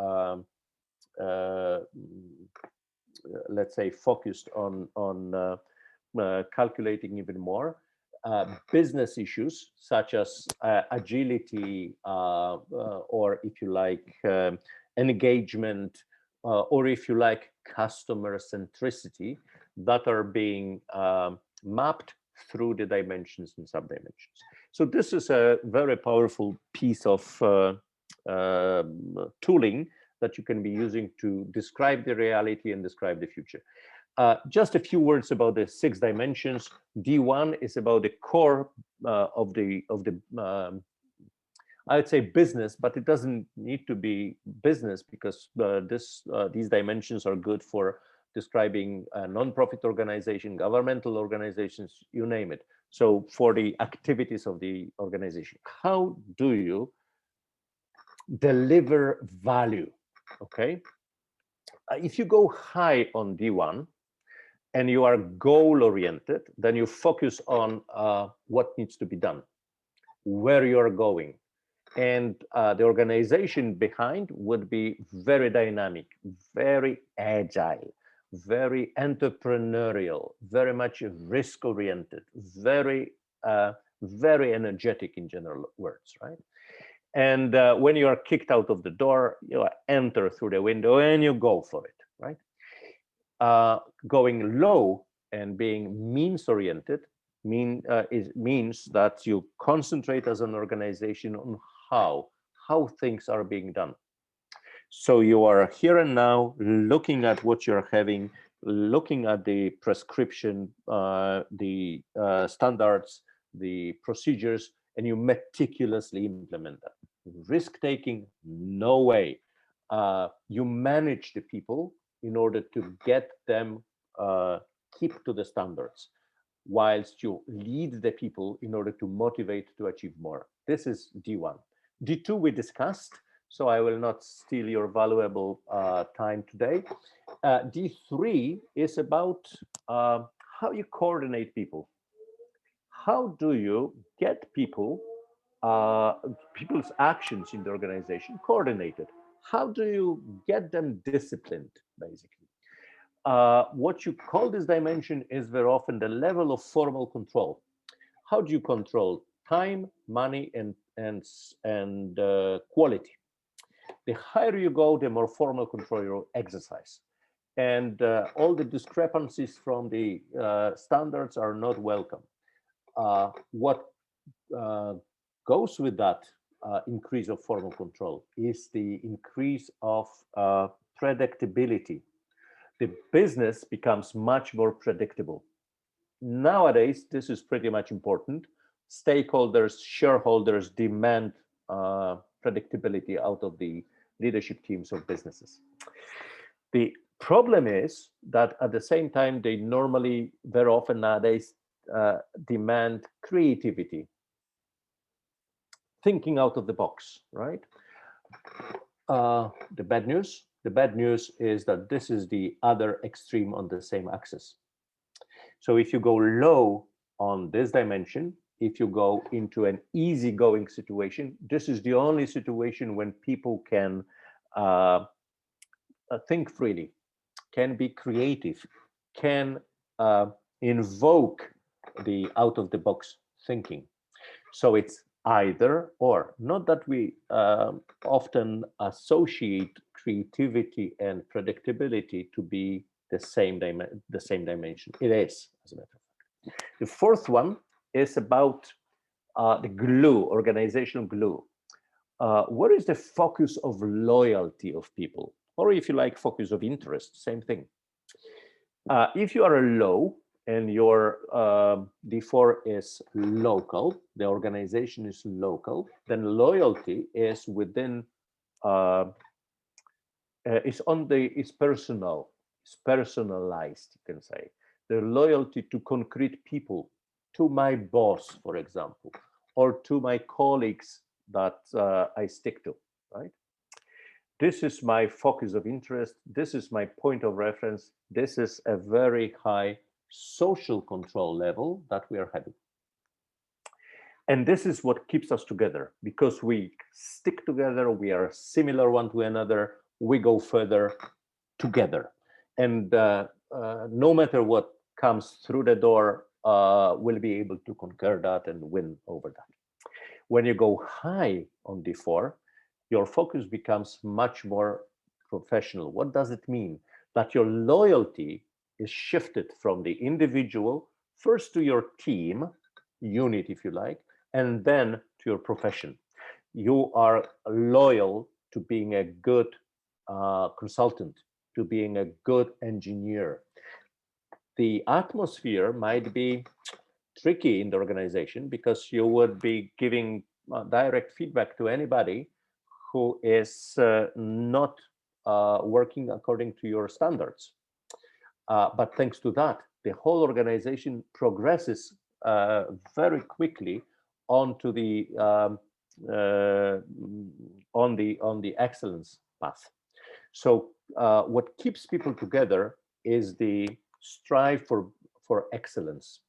let's say, focused on calculating even more, business issues such as agility, or if you like, engagement, or if you like, customer centricity, that are being mapped through the dimensions and sub-dimensions. So this is a very powerful piece of tooling that you can be using to describe the reality and describe the future. Just a few words about the 6 dimensions. D1 is about the core of the I would say business, but it doesn't need to be business, because these dimensions are good for describing a non-profit organization, governmental organizations, you name it. So for the activities of the organization, how do you deliver value? Okay. If you go high on D1 and you are goal-oriented, then you focus on what needs to be done, where you are going. And the organization behind would be very dynamic, very agile, very entrepreneurial, very much risk-oriented, very energetic, in general words, right? And when you are kicked out of the door, you enter through the window and you go for it, right? Going low and being means-oriented means that you concentrate as an organization on how things are being done. So you are here and now looking at what you're having, looking at the prescription, the standards, the procedures, and you meticulously implement that. Risk-taking, no way. You manage the people in order to get them keep to the standards, whilst you lead the people in order to motivate to achieve more. This is D1. D2 we discussed, so I will not steal your valuable time today. D3 is about how you coordinate people. How do you get people's actions in the organization coordinated? How do you get them disciplined, basically? What you call this dimension is very often the level of formal control. How do you control time, money, and quality? The higher you go, the more formal control you exercise. And all the discrepancies from the standards are not welcome. What goes with that increase of formal control is the increase of predictability. The business becomes much more predictable. Nowadays, this is pretty much important. Stakeholders, shareholders demand predictability out of the leadership teams of businesses. The problem is that at the same time, they normally, very often nowadays, demand creativity, thinking out of the box, right? The bad news is that this is the other extreme on the same axis. So if you go low on this dimension, if you go into an easygoing situation, this is the only situation when people can think freely, can be creative, can invoke the out-of-the-box thinking. So it's either or. Not that we often associate creativity and predictability to be the same dimension. It is, as a matter of fact. The fourth one is about the glue, organizational glue. What is the focus of loyalty of people? Or if you like, focus of interest, same thing. If you are low and your D4 is local, the organization is local, then loyalty is within, is personal, it's personalized, you can say. The loyalty to concrete people, to my boss, for example, or to my colleagues that I stick to, right? This is my focus of interest. This is my point of reference. This is a very high social control level that we are having. And this is what keeps us together, because we stick together, we are similar one to another, we go further together. And no matter what comes through the door, we'll be able to conquer that and win over that. When you go high on D4, your focus becomes much more professional. What does it mean? That your loyalty is shifted from the individual first to your team, unit if you like, and then to your profession. You are loyal to being a good consultant, to being a good engineer. The atmosphere might be tricky in the organization because you would be giving direct feedback to anybody who is not working according to your standards. But thanks to that, the whole organization progresses very quickly onto the on the excellence path. So what keeps people together is the strive for excellence,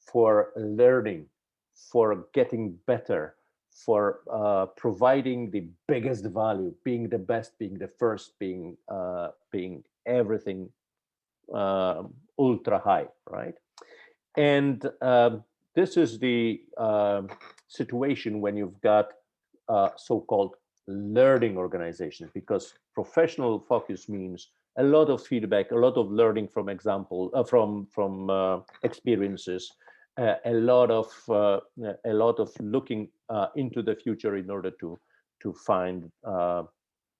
for learning, for getting better, for providing the biggest value, being the best, being the first, being everything ultra high, right? And this is the situation when you've got so-called learning organizations, because professional focus means a lot of feedback, a lot of learning from from experiences, a lot of looking into the future in order to find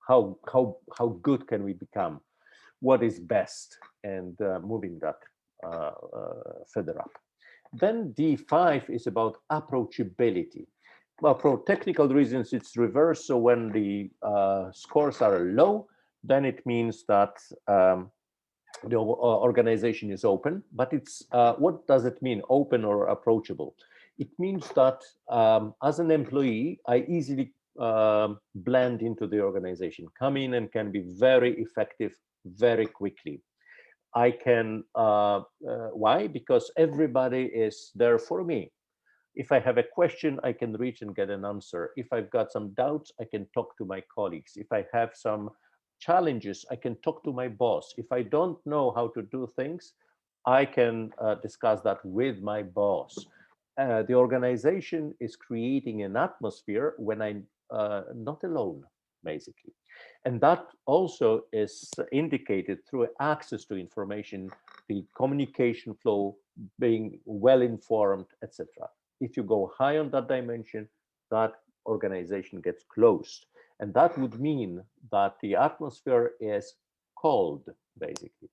how good can we become, what is best, and moving that further up. Then D5 is about approachability. Well, for technical reasons, it's reversed. So when the scores are low, then it means that the organization is open. But it's what does it mean, open or approachable? It means that as an employee, I easily blend into the organization, come in and can be very effective very quickly. I can, why? Because everybody is there for me. If I have a question, I can reach and get an answer. If I've got some doubts, I can talk to my colleagues. If I have some challenges, I can talk to my boss. If I don't know how to do things, I can discuss that with my boss. The organization is creating an atmosphere when I'm not alone, basically. And that also is indicated through access to information, the communication flow, being well informed, etc. If you go high on that dimension, that organization gets closed. And that would mean that the atmosphere is cold, basically.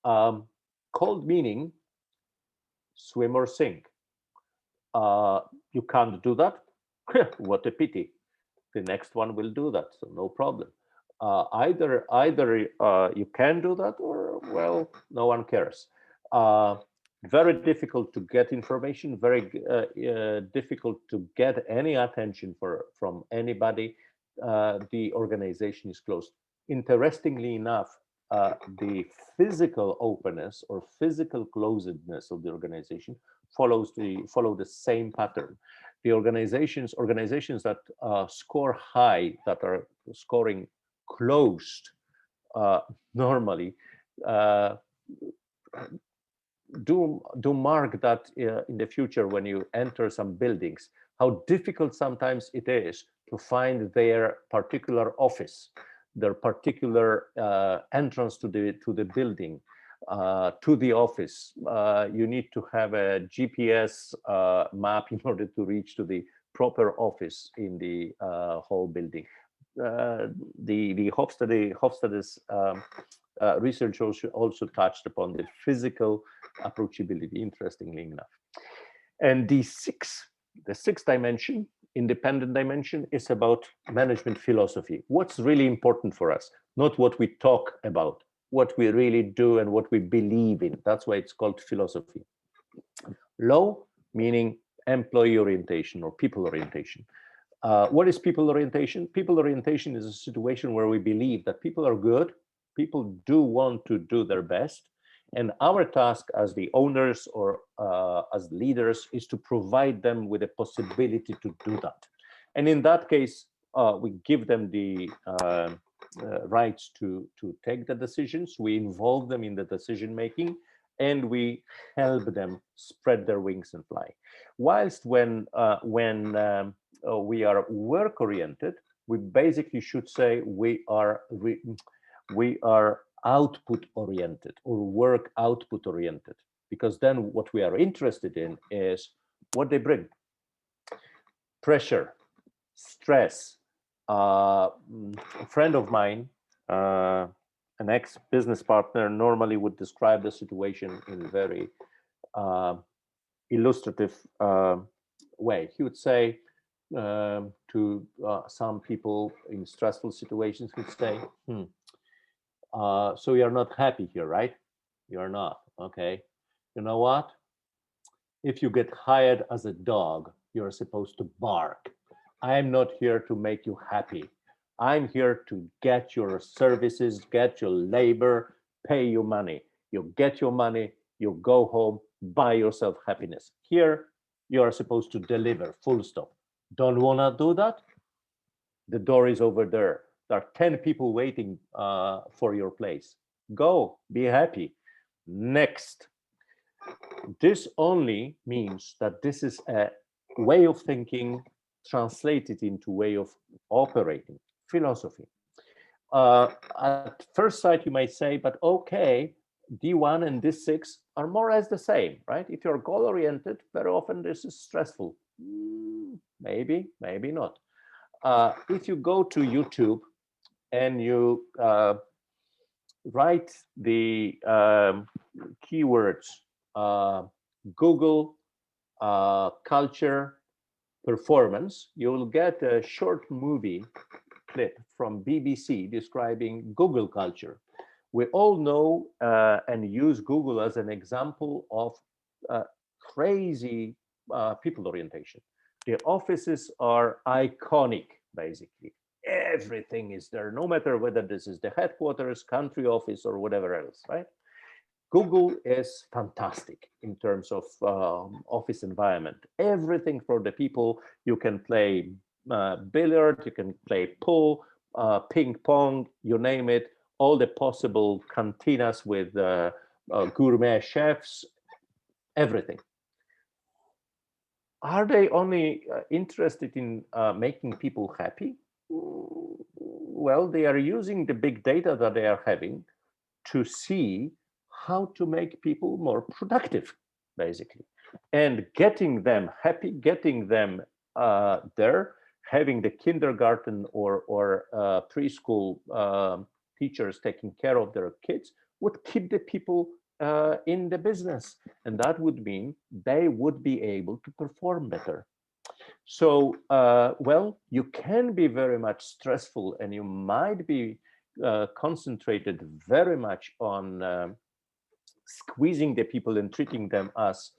Cold meaning swim or sink. You can't do that? What a pity. The next one will do that, so no problem. Either you can do that, or, well, no one cares. Very difficult to get information, very difficult to get any attention from anybody. The organization is closed. Interestingly enough, the physical openness or physical closedness of the organization follow the same pattern. The organizations that score high, that are scoring closed, normally do mark that in the future when you enter some buildings, how difficult sometimes it is to find their particular office, their particular entrance to the building, to the office. You need to have a GPS map in order to reach to the proper office in the whole building. The Hofstede's research also touched upon the physical approachability, interestingly enough. And the sixth dimension, independent dimension, is about management philosophy. What's really important for us, not what we talk about, what we really do and what we believe in. That's why it's called philosophy. Low, meaning employee orientation or people orientation. What is people orientation? People orientation is a situation where we believe that people are good, people do want to do their best, and our task as the owners or as leaders is to provide them with a possibility to do that. And in that case, we give them the rights to take the decisions, we involve them in the decision making, and we help them spread their wings and fly. Whilst when we are work-oriented, we basically should say we are output-oriented or work output-oriented, because then what we are interested in is what they bring. Pressure, stress. A friend of mine, an ex-business partner, normally would describe the situation in a very illustrative way. He would say to some people in stressful situations, he'd say, so you're not happy here, right? You're not. Okay. You know what? If you get hired as a dog, you're supposed to bark. I'm not here to make you happy. I'm here to get your services, get your labor, pay you money. You get your money, you go home, buy yourself happiness. Here, you are supposed to deliver, full stop. Don't want to do that? The door is over there. There are 10 people waiting for your place. Go, be happy. Next. This only means that this is a way of thinking translated into way of operating, philosophy. At first sight, you might say, but okay, D1 and D6 are more or less the same, right? If you're goal-oriented, very often this is stressful. Maybe, maybe not. If you go to YouTube and you write the keywords Google culture performance, you will get a short movie clip from BBC describing Google culture. We all know and use Google as an example of crazy people orientation. The offices are iconic, basically. Everything is there, no matter whether this is the headquarters, country office, or whatever else, right? Google is fantastic in terms of office environment. Everything for the people. You can play billiard, you can play pool, ping pong, you name it. All the possible cantinas with gourmet chefs, everything. Are they only interested in making people happy? Well, they are using the big data that they are having to see how to make people more productive, basically, and getting them happy, getting them there, having the kindergarten or preschool teachers taking care of their kids would keep the people in the business, and that would mean they would be able to perform better. So, well, you can be very much stressful, and you might be concentrated very much on squeezing the people and treating them as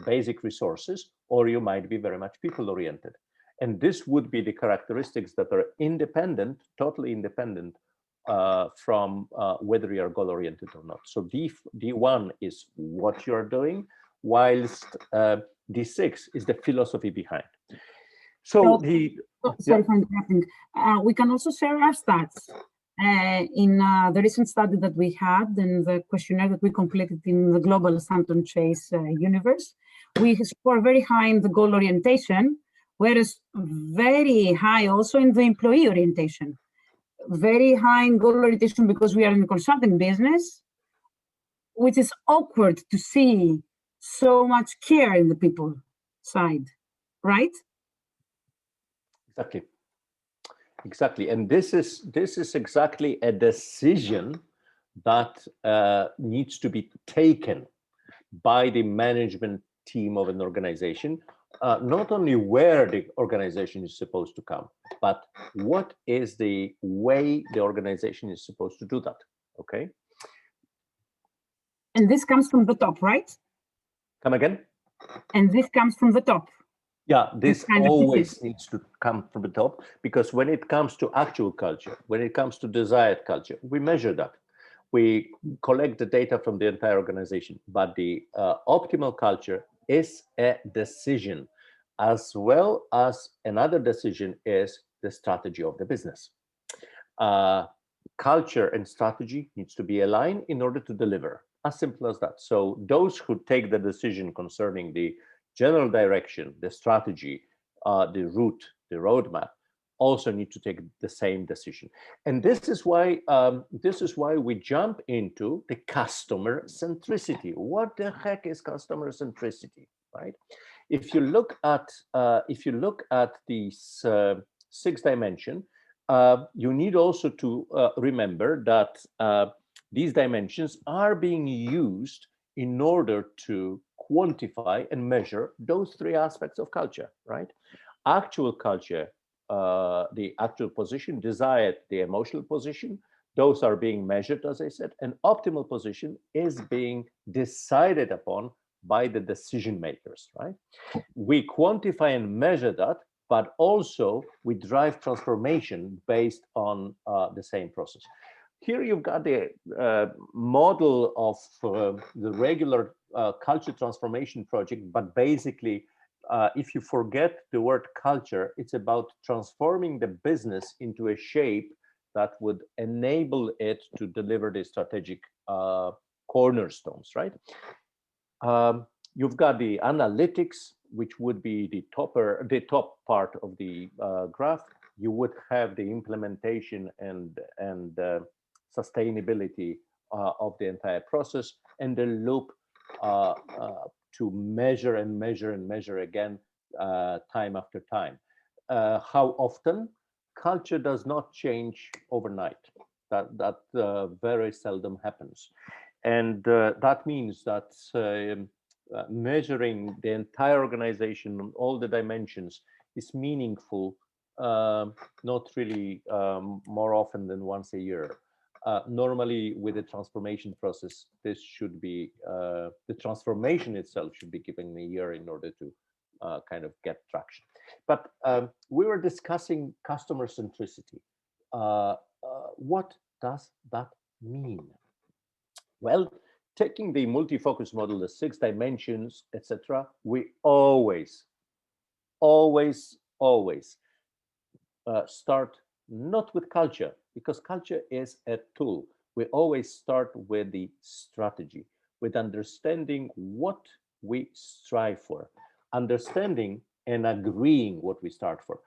basic resources, or you might be very much people-oriented. And this would be the characteristics that are independent, totally independent from whether you are goal-oriented or not. So D1 is what you're doing, whilst D6 is the philosophy behind. So sorry for interrupting. We can also share our stats. In the recent study that we had and the questionnaire that we completed in the global Stanton Chase universe, we score very high in the goal orientation, whereas very high also in the employee orientation. Very high in goal orientation because we are in the consulting business, which is awkward to see so much care in the people side, right? Exactly, and this is exactly a decision that needs to be taken by the management team of an organization. Not only where the organization is supposed to come, but what is the way the organization is supposed to do that. Okay. And this comes from the top, right? Come again? And this comes from the top. Yeah, this always needs to come from the top, because when it comes to actual culture, when it comes to desired culture, we measure that. We collect the data from the entire organization, but the optimal culture is a decision, as well as another decision is the strategy of the business. Culture and strategy needs to be aligned in order to deliver, as simple as that. So those who take the decision concerning the general direction, the strategy, the route, the roadmap, also need to take the same decision. And this is why we jump into the customer centricity. What the heck is customer centricity, right? If you look at these 6 dimensions, you need also to remember that these dimensions are being used in order to quantify and measure those 3 aspects of culture, right? Actual culture, the actual position, desired, the emotional position, those are being measured, as I said, and optimal position is being decided upon by the decision makers, right? We quantify and measure that, but also we drive transformation based on the same process. Here you've got the model of the regular culture transformation project, but basically, if you forget the word culture, it's about transforming the business into a shape that would enable it to deliver the strategic cornerstones, right? You've got the analytics, which would be the top part of the graph. You would have the implementation and sustainability of the entire process, and the loop to measure and measure and measure again, time after time. How often? Culture does not change overnight. That very seldom happens, and that means that measuring the entire organization on all the dimensions is meaningful, not really more often than once a year. Normally, with the transformation process, this should be the transformation itself should be given a year in order to kind of get traction. But we were discussing customer centricity. What does that mean? Well, taking the multi-focus model, the 6 dimensions, etc., we always start not with culture, because culture is a tool. We always start with the strategy, with understanding what we strive for, understanding and agreeing what we start for.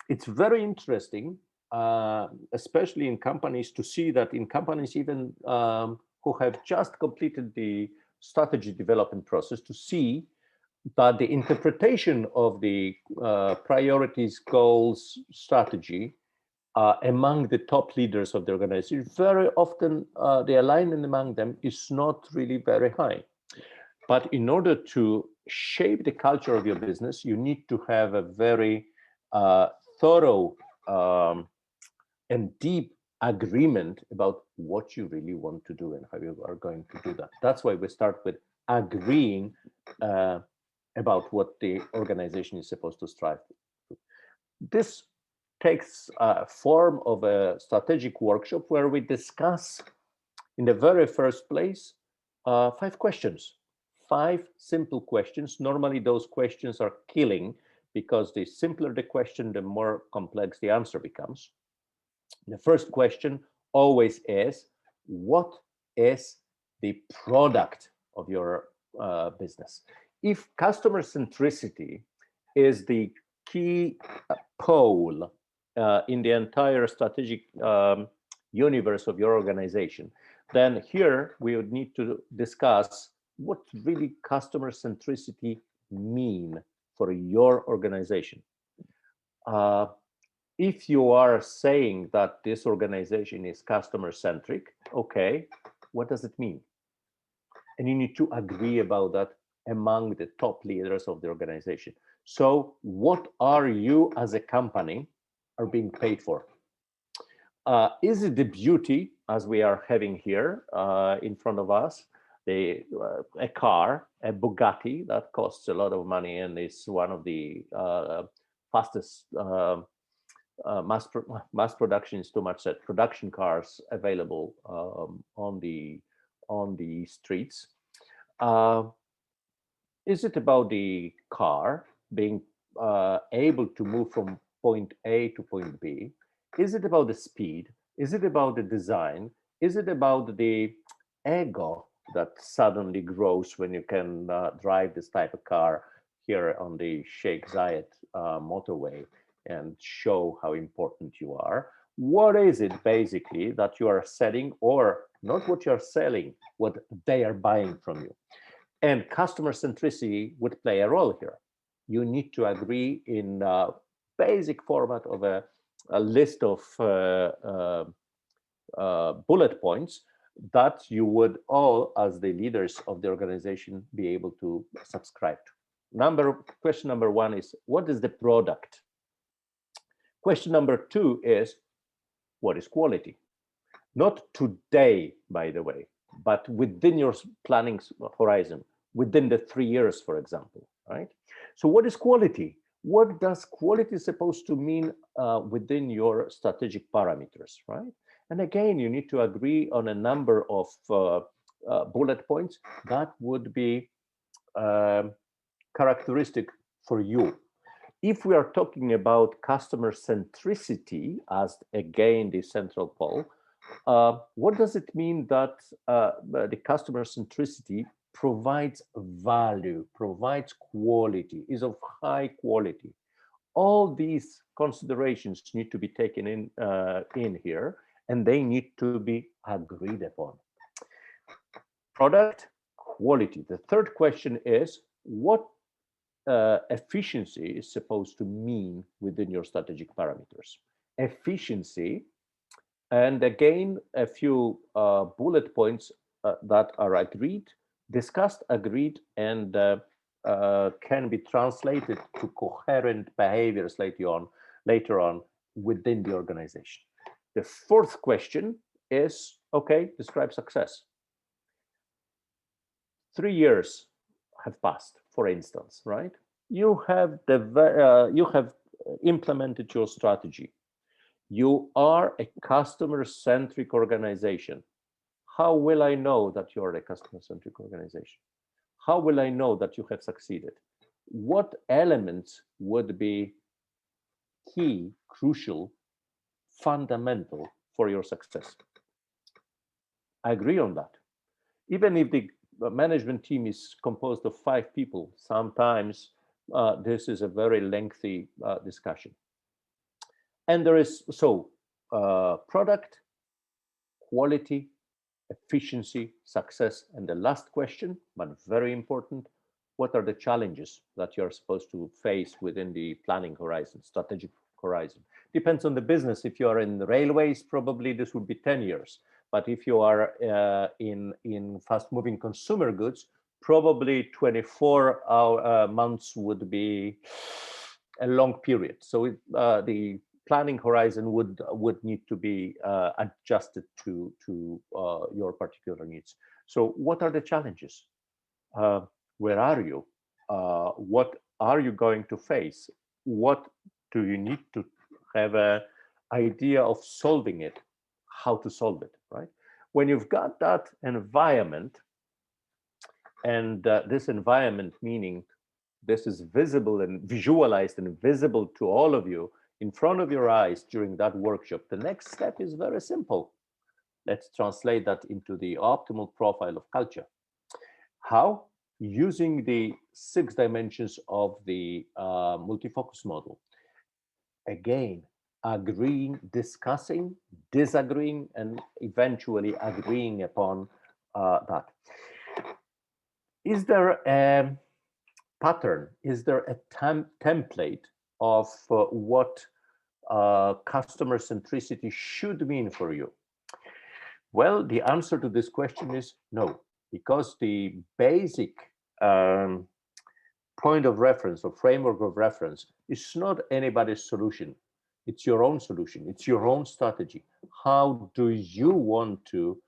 It's very interesting, especially in companies, to see that in companies even who have just completed the strategy development process, to see that the interpretation of the priorities, goals, strategy among the top leaders of the organization, very often the alignment among them is not really very high. But in order to shape the culture of your business, you need to have a very thorough and deep agreement about what you really want to do and how you are going to do that. That's why we start with agreeing about what the organization is supposed to strive to. This takes form of a strategic workshop where we discuss, in the very first place, 5 questions. 5 simple questions. Normally those questions are killing, because the simpler the question, the more complex the answer becomes. The first question always is, what is the product of your business? If customer centricity is the key pole in the entire strategic universe of your organization, then here we would need to discuss what really customer centricity mean for your organization. If you are saying that this organization is customer centric, okay, what does it mean? And you need to agree about that among the top leaders of the organization. So what are you as a company are being paid for? Is it the beauty, as we are having here in front of us, a car, a Bugatti that costs a lot of money and is one of the fastest mass production is too much said, production cars available on the streets? Is it about the car being able to move from point A to point B? Is it about the speed? Is it about the design? Is it about the ego that suddenly grows when you can drive this type of car here on the Sheikh Zayed motorway and show how important you are? What is it basically that you are selling, or not what you're selling, what they are buying from you? And customer centricity would play a role here. You need to agree in basic format of a list of bullet points that you would all, as the leaders of the organization, be able to subscribe to. Question number 1 is, what is the product? Question number 2 is, what is quality? Not today, by the way, but within your planning horizon, within the 3 years, for example, right? So what is quality? What does quality supposed to mean within your strategic parameters, right? And again, you need to agree on a number of bullet points that would be characteristic for you. If we are talking about customer centricity as, again, the central pole, what does it mean that the customer centricity provides value, provides quality, is of high quality? All these considerations need to be taken in here, and they need to be agreed upon. Product, quality. The third question is, what efficiency is supposed to mean within your strategic parameters? Efficiency, and again, a few bullet points that are agreed, discussed, agreed, and can be translated to coherent behaviors later on within the organization. The fourth question is, okay, describe success. 3 years have passed, for instance, right? You have implemented your strategy. You are a customer-centric organization. how will I know that you're a customer-centric organization? How will I know that you have succeeded? What elements would be key, crucial, fundamental for your success? I agree on that. Even if the management team is composed of 5 people, sometimes this is a very lengthy discussion. And there is product, quality, efficiency, success, and the last question, but very important, what are the challenges that you're supposed to face within the planning horizon, strategic horizon? Depends on the business. If you are in the railways, probably this would be 10 years. But if you are in fast-moving consumer goods, probably 24 months would be a long period. So the planning horizon would need to be adjusted to your particular needs. So what are the challenges? Where are you? What are you going to face? What do you need to have an idea of solving it? How to solve it, right? When you've got that environment, and this environment meaning this is visible and visualized and visible to all of you in front of your eyes during that workshop, the next step is very simple. Let's translate that into the optimal profile of culture. How? Using the 6 dimensions of the multi-focus model. Again, agreeing, discussing, disagreeing, and eventually agreeing upon that. Is there a pattern? Is there a template of what customer centricity should mean for you? Well, the answer to this question is no, because the basic point of reference or framework of reference is not anybody's solution. It's your own solution. It's your own strategy. How do you want to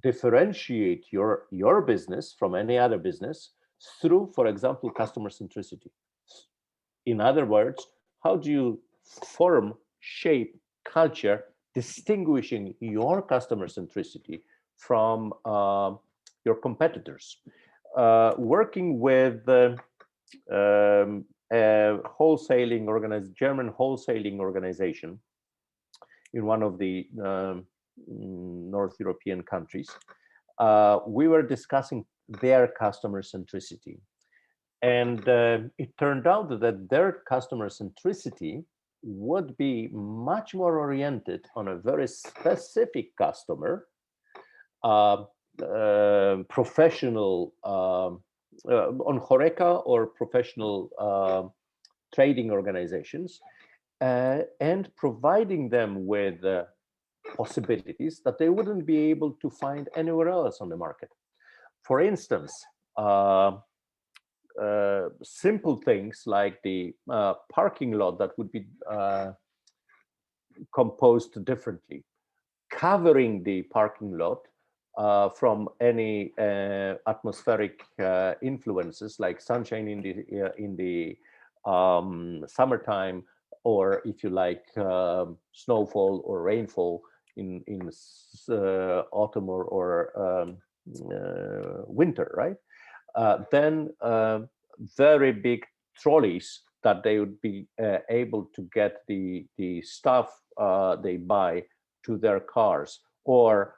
differentiate your business from any other business through, for example, customer centricity? In other words, how do you form, shape culture, distinguishing your customer centricity from your competitors? Working with a German wholesaling organization in one of the North European countries, we were discussing their customer centricity. And it turned out that their customer centricity would be much more oriented on a very specific customer, professional, on Horeca or professional trading organizations, and providing them with possibilities that they wouldn't be able to find anywhere else on the market. For instance, simple things like the parking lot that would be composed differently, covering the parking lot from any atmospheric influences like sunshine in the summertime, or if you like, snowfall or rainfall in autumn or winter, right? Then very big trolleys that they would be able to get the stuff they buy to their cars, or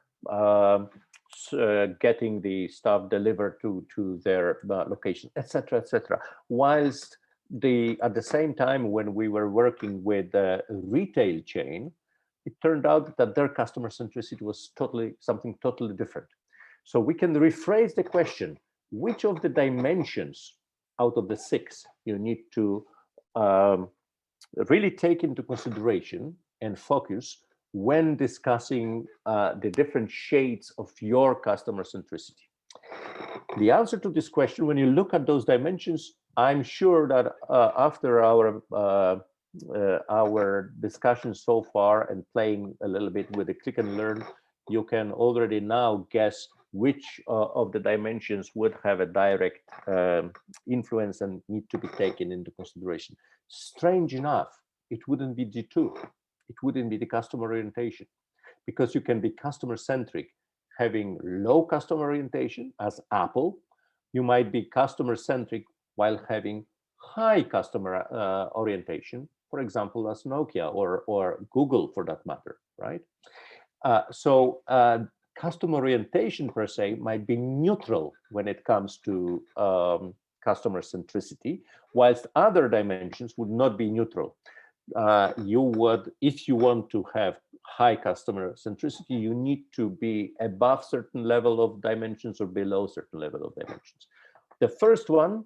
getting the stuff delivered to their location, etc., etc. Whilst at the same time, when we were working with a retail chain, it turned out that their customer centricity was something totally different. So we can rephrase the question: which of the dimensions out of the 6 you need to really take into consideration and focus when discussing the different shades of your customer centricity? The answer to this question, when you look at those dimensions, I'm sure that after our discussion so far and playing a little bit with the click and learn, you can already now guess which of the dimensions would have a direct influence and need to be taken into consideration. Strange enough, it wouldn't be D2. It wouldn't be the customer orientation, because you can be customer centric, having low customer orientation as Apple. You might be customer-centric while having high customer orientation, for example, as Nokia or Google for that matter, right? So customer orientation per se might be neutral when it comes to customer centricity, whilst other dimensions would not be neutral. You would, if you want to have high customer centricity, you need to be above certain level of dimensions or below certain level of dimensions. The first one,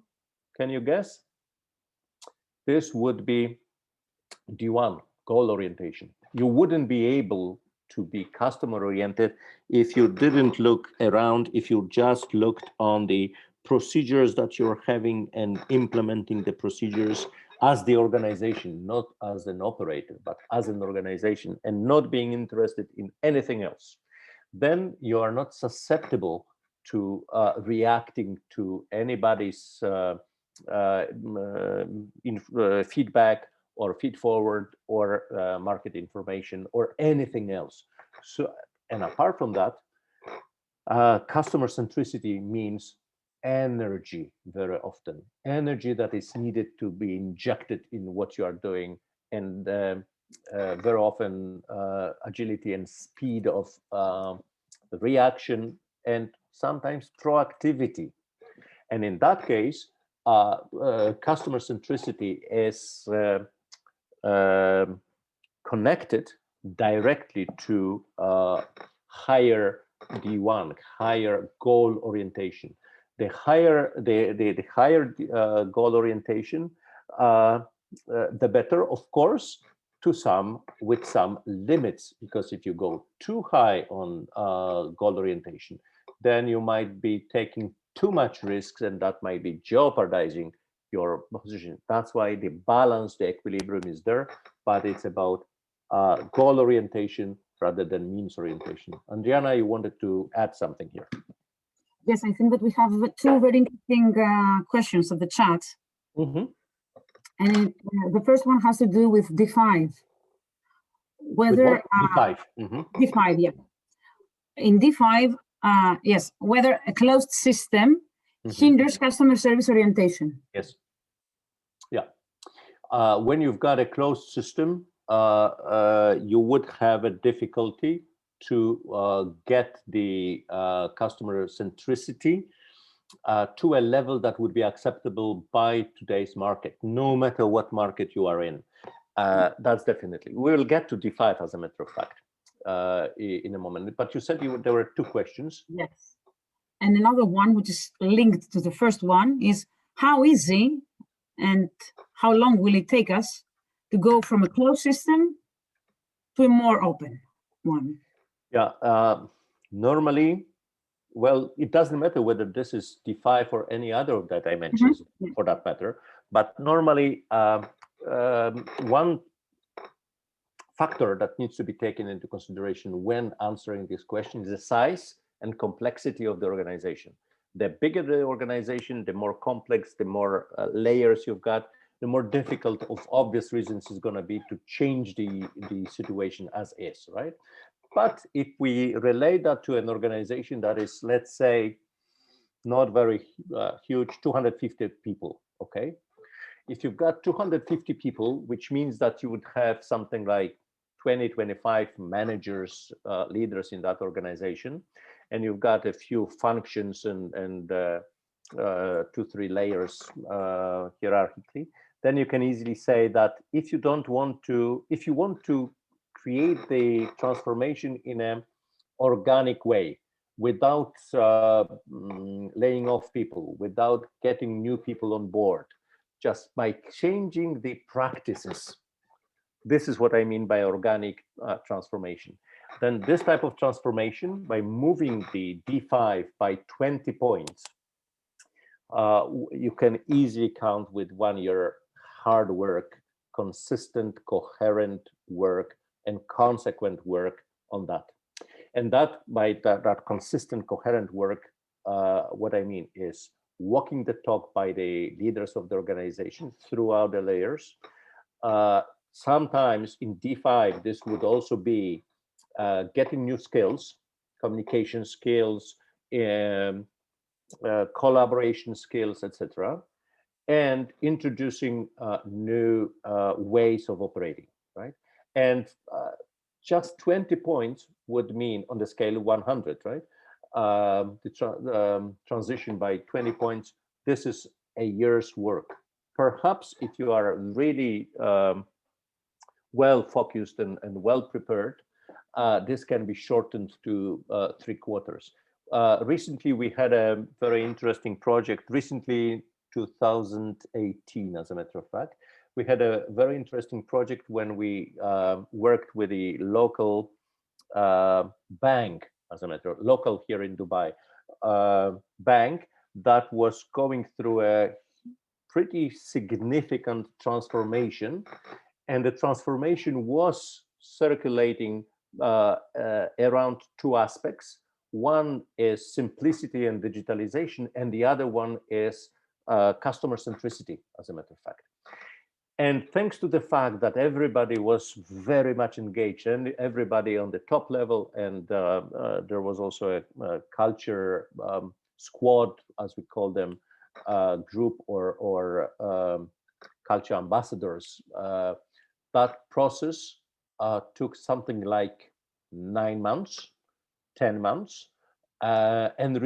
can you guess? This would be D1, goal orientation. You wouldn't be able to be customer oriented if you didn't look around, if you just looked on the procedures that you're having and implementing the procedures as the organization, not as an operator, but as an organization, and not being interested in anything else. Then you are not susceptible to reacting to anybody's feedback or feed forward or market information or anything else. So, and apart from that, customer centricity means energy very often, energy that is needed to be injected in what you are doing, and very often agility and speed of reaction and sometimes proactivity. And in that case, customer centricity is connected directly to higher D1, higher goal orientation. The higher the higher goal orientation, the better, of course, with some limits, because if you go too high on goal orientation, then you might be taking too much risks, and that might be jeopardizing your position. That's why the balance, the equilibrium is there, but it's about goal orientation rather than means orientation. Andriana, you wanted to add something here. Yes, I think that we have two very interesting questions of the chat. Mm-hmm. And the first one has to do with D5. Whether D5. Mm-hmm. D5, yeah. In D5, yes, whether a closed system hinders customer service orientation. Yes. Yeah. When you've got a closed system, you would have a difficulty to get the customer centricity to a level that would be acceptable by today's market, no matter what market you are in. That's definitely. We will get to D5 as a matter of fact in a moment. But you said there were two questions. Yes. And another one, which is linked to the first one, is how easy and how long will it take us to go from a closed system to a more open one? Yeah, normally, well, it doesn't matter whether this is D5 or any other of the dimensions for that matter, but normally one factor that needs to be taken into consideration when answering this question is the size and complexity of the organization. The bigger the organization, the more complex, the more layers you've got, the more difficult, of obvious reasons, is going to be to change the situation as is, right? But if we relate that to an organization that is, let's say, not very huge, 250 people, okay? If you've got 250 people, which means that you would have something like 20, 25 managers, leaders in that organization, and you've got a few functions and 2-3 layers hierarchically, then you can easily say that if you want to create the transformation in an organic way, without laying off people, without getting new people on board, just by changing the practices. This is what I mean by organic transformation. Then this type of transformation, by moving the D5 by 20 points, you can easily count with 1 year hard work, consistent, coherent work, and consequent work on that. And that by that consistent, coherent work, what I mean is walking the talk by the leaders of the organization throughout the layers. Sometimes in D5, this would also be getting new skills, communication skills, collaboration skills, etc., and introducing new ways of operating, right? And just 20 points would mean, on the scale of 100, right? The transition by 20 points, this is a year's work. Perhaps if you are really well focused and well prepared, this can be shortened to 3 quarters. Recently, we had a very interesting project. Recently, 2018, as a matter of fact, we had a very interesting project when we worked with the local bank, as a matter of local here in Dubai, bank that was going through a pretty significant transformation, and the transformation was circulating around 2 aspects. One is simplicity and digitalization, and the other one is customer centricity, as a matter of fact. And thanks to the fact that everybody was very much engaged, and everybody on the top level, and there was also a culture squad, as we call them, group or culture ambassadors, that process took something like 9 months, 10 months, and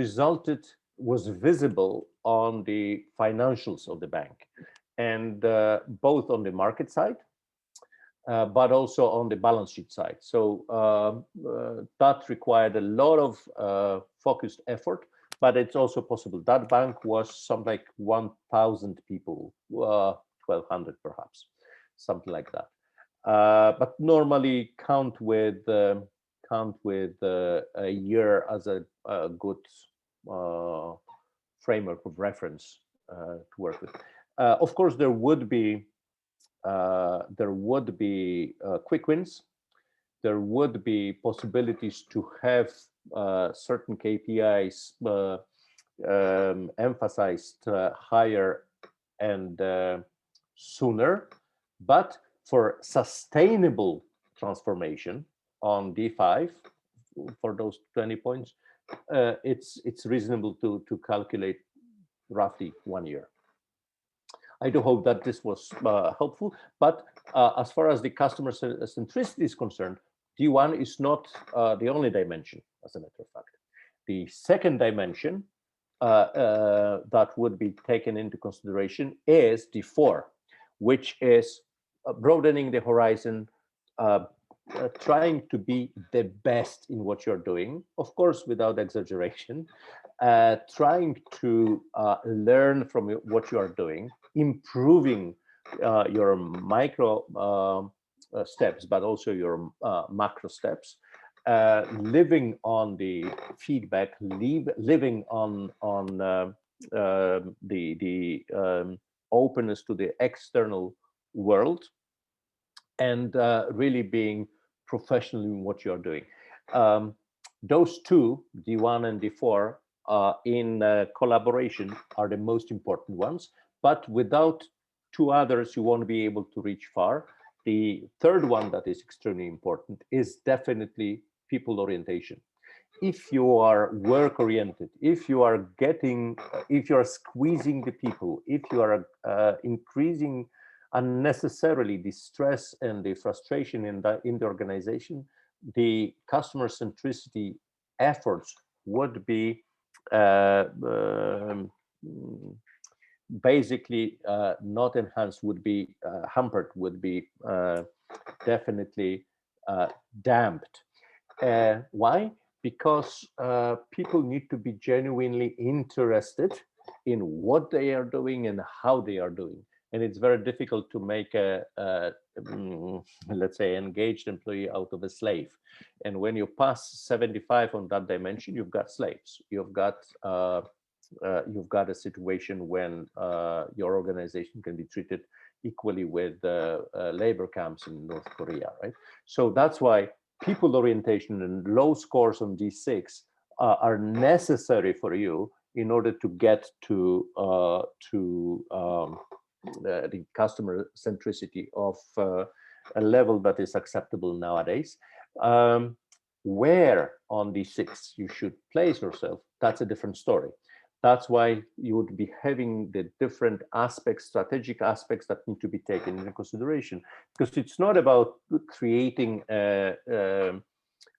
was visible on the financials of the bank, and both on the market side, but also on the balance sheet side. So that required a lot of focused effort, but it's also possible. That bank was something like 1,000 people, 1,200 perhaps, something like that. But normally count with a year as a good framework of reference to work with. Of course, there would be quick wins. There would be possibilities to have certain KPIs emphasized higher and sooner, but for sustainable transformation on D5, for those 20 points, it's reasonable to calculate roughly 1 year. I do hope that this was helpful, but as far as the customer centricity is concerned, D1 is not the only dimension, as a matter of fact. The second dimension that would be taken into consideration is D4, which is broadening the horizon, trying to be the best in what you're doing, of course, without exaggeration, trying to learn from what you are doing, improving your micro steps, but also your macro steps, living on the feedback, living on the openness to the external world, and really being professional in what you're doing. Those two, D1 and D4, in collaboration are the most important ones, but without 2 others, you won't be able to reach far. The third one that is extremely important is definitely people orientation. If you are work oriented, if you are squeezing the people, if you are increasing unnecessarily the stress and the frustration in the organization, the customer centricity efforts would be basically not enhanced, would be hampered, would be definitely damped. Why? Because people need to be genuinely interested in what they are doing and how they are doing. And it's very difficult to make let's say, engaged employee out of a slave. And when you pass 75 on that dimension, you've got slaves. You've got a situation when your organization can be treated equally with labor camps in North Korea, right? So that's why people orientation and low scores on D6 are necessary for you in order to get to the customer centricity of a level that is acceptable nowadays. Where on these 6 you should place yourself, that's a different story. That's why you would be having the different aspects, strategic aspects that need to be taken into consideration, because it's not about creating a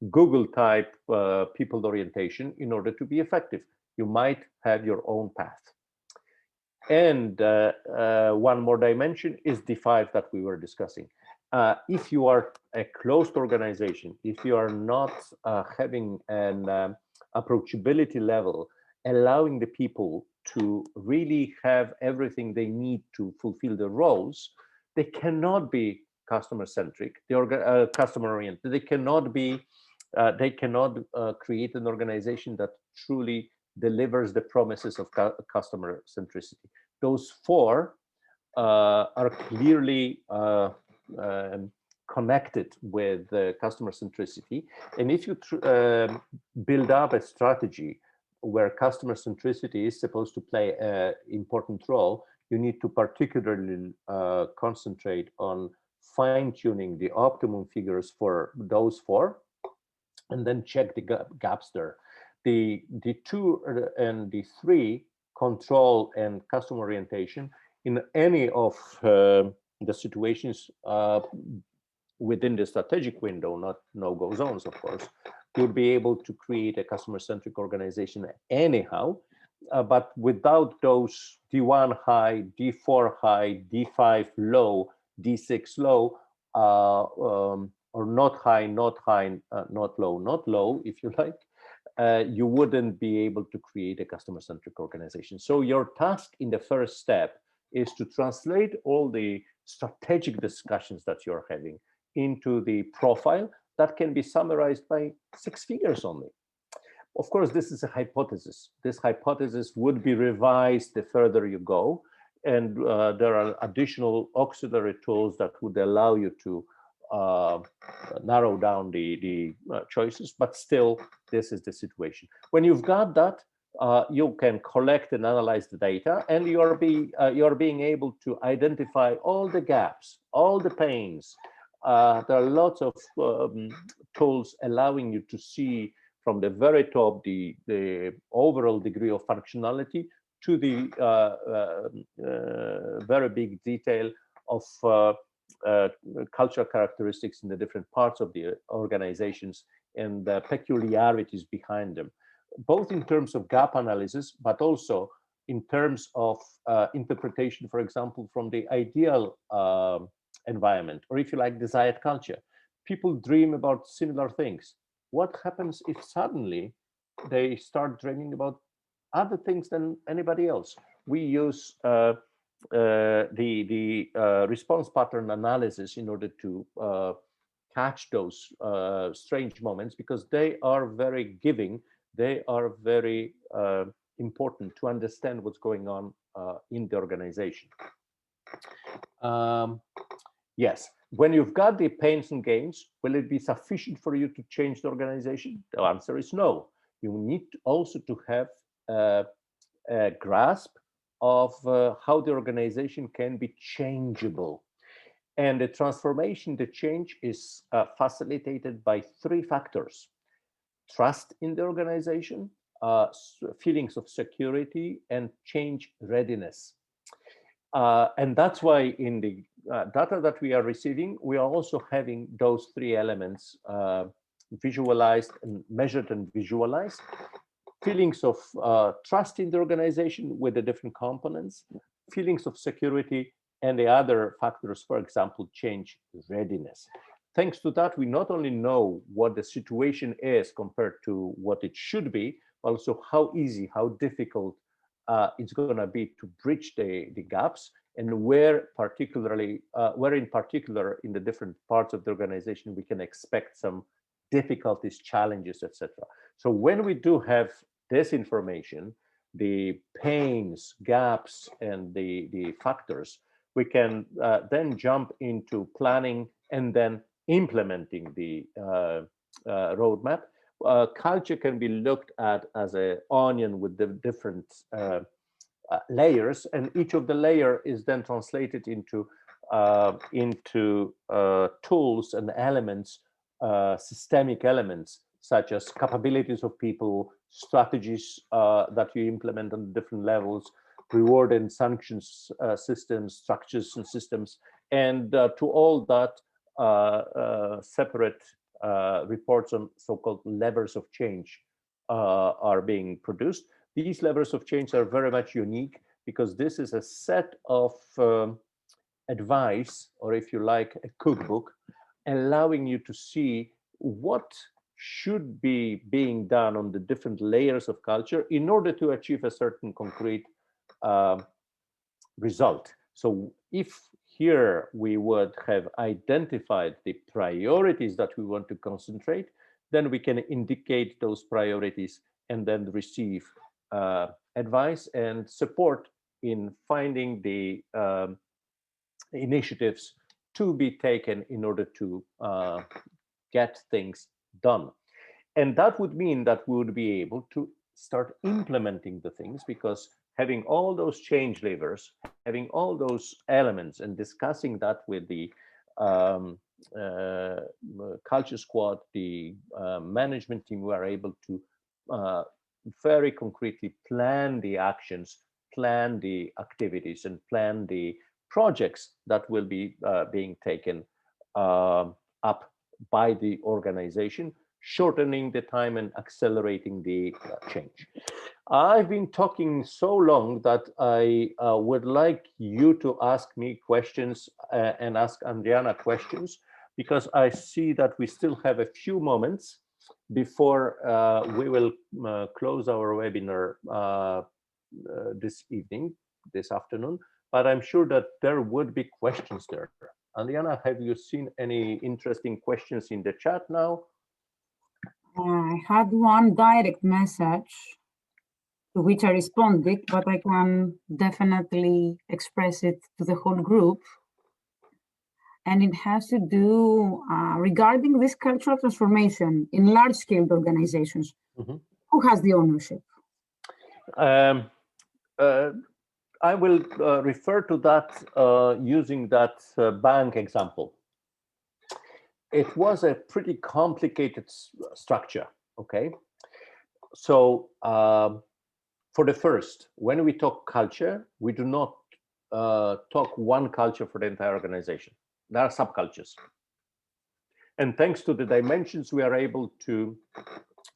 Google type people orientation in order to be effective. You might have your own path. And one more dimension is the 5 that we were discussing. If you are a closed organization, if you are not having an approachability level, allowing the people to really have everything they need to fulfill their roles, they cannot be customer-centric, customer-oriented. They cannot be, create an organization that truly delivers the promises of customer centricity. Those 4 are clearly connected with customer centricity. And if you build up a strategy where customer centricity is supposed to play an important role, you need to particularly concentrate on fine-tuning the optimum figures for those 4, and then check the gaps there. The 2 and the 3, control and customer orientation, in any of the situations within the strategic window, not no-go zones, of course, you'll be able to create a customer-centric organization anyhow, but without those D1 high, D4 high, D5 low, D6 low, or not high, not low, if you like, you wouldn't be able to create a customer-centric organization. So your task in the first step is to translate all the strategic discussions that you're having into the profile that can be summarized by 6 figures only. Of course, this is a hypothesis. This hypothesis would be revised the further you go, and there are additional auxiliary tools that would allow you to narrow down the choices, but still, this is the situation. When you've got that, you can collect and analyze the data, and you're being able to identify all the gaps, all the pains. There are lots of tools allowing you to see from the very top the overall degree of functionality to the very big detail of cultural characteristics in the different parts of the organizations and the peculiarities behind them, both in terms of gap analysis, but also in terms of interpretation, for example, from the ideal environment, or if you like, desired culture. People dream about similar things. What happens if suddenly they start dreaming about other things than anybody else? We use the response pattern analysis in order to catch those strange moments, because they are very giving. They are very important to understand what's going on in the organization. Yes, when you've got the pains and gains, will it be sufficient for you to change the organization? The answer is no. You need also to have a grasp of how the organization can be changeable. And the transformation, the change is facilitated by 3 factors: trust in the organization, feelings of security, and change readiness. And that's why in the data that we are receiving, we are also having those 3 elements visualized and measured and visualized. Feelings of trust in the organization with the different components, feelings of security, and the other factors, for example, change readiness. Thanks to that, we not only know what the situation is compared to what it should be, but also how easy, how difficult it's going to be to bridge the gaps, and where in particular in the different parts of the organization we can expect some difficulties, challenges, etc. So when we do have this information, the pains, gaps, and the factors, we can then jump into planning and then implementing the roadmap. Culture can be looked at as an onion with the different layers, and each of the layer is then translated into tools and elements, systemic elements, such as capabilities of people, strategies that you implement on different levels, reward and sanctions systems, structures and systems, and to all that separate reports on so-called levers of change are being produced. These levers of change are very much unique because this is a set of advice, or if you like, a cookbook, allowing you to see what should be being done on the different layers of culture in order to achieve a certain concrete result. So if here we would have identified the priorities that we want to concentrate, then we can indicate those priorities and then receive advice and support in finding the initiatives to be taken in order to get things done. And that would mean that we would be able to start implementing the things, because having all those change levers, having all those elements and discussing that with the culture squad, the management team, we are able to very concretely plan the actions, plan the activities, and plan the projects that will be being taken up by the organization, shortening the time and accelerating the change. I've been talking so long that I would like you to ask me questions and ask Andriana questions, because I see that we still have a few moments before we will close our webinar this evening, this afternoon, but I'm sure that there would be questions there. Andriana, have you seen any interesting questions in the chat now? I had one direct message to which I responded, but I can definitely express it to the whole group. And it has to do regarding this cultural transformation in large-scale organizations. Mm-hmm. Who has the ownership? I will refer to that using that bank example. It was a pretty complicated structure, okay? So for the first, when we talk culture, we do not talk one culture for the entire organization. There are subcultures. And thanks to the dimensions, we are able to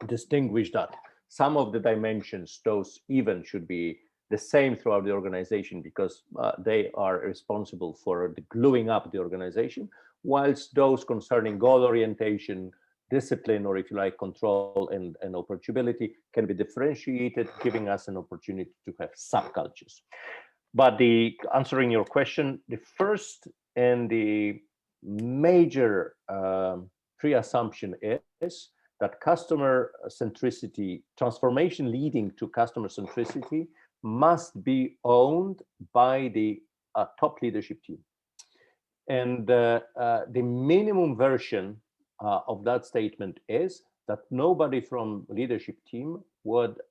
distinguish that. Some of the dimensions, those even should be the same throughout the organization, because they are responsible for the gluing up the organization, whilst those concerning goal orientation, discipline, or if you like, control and approachability can be differentiated, giving us an opportunity to have subcultures. But answering your question, the first and the major pre-assumption is that customer centricity, transformation leading to customer centricity, must be owned by the top leadership team. And the minimum version of that statement is that nobody from leadership team would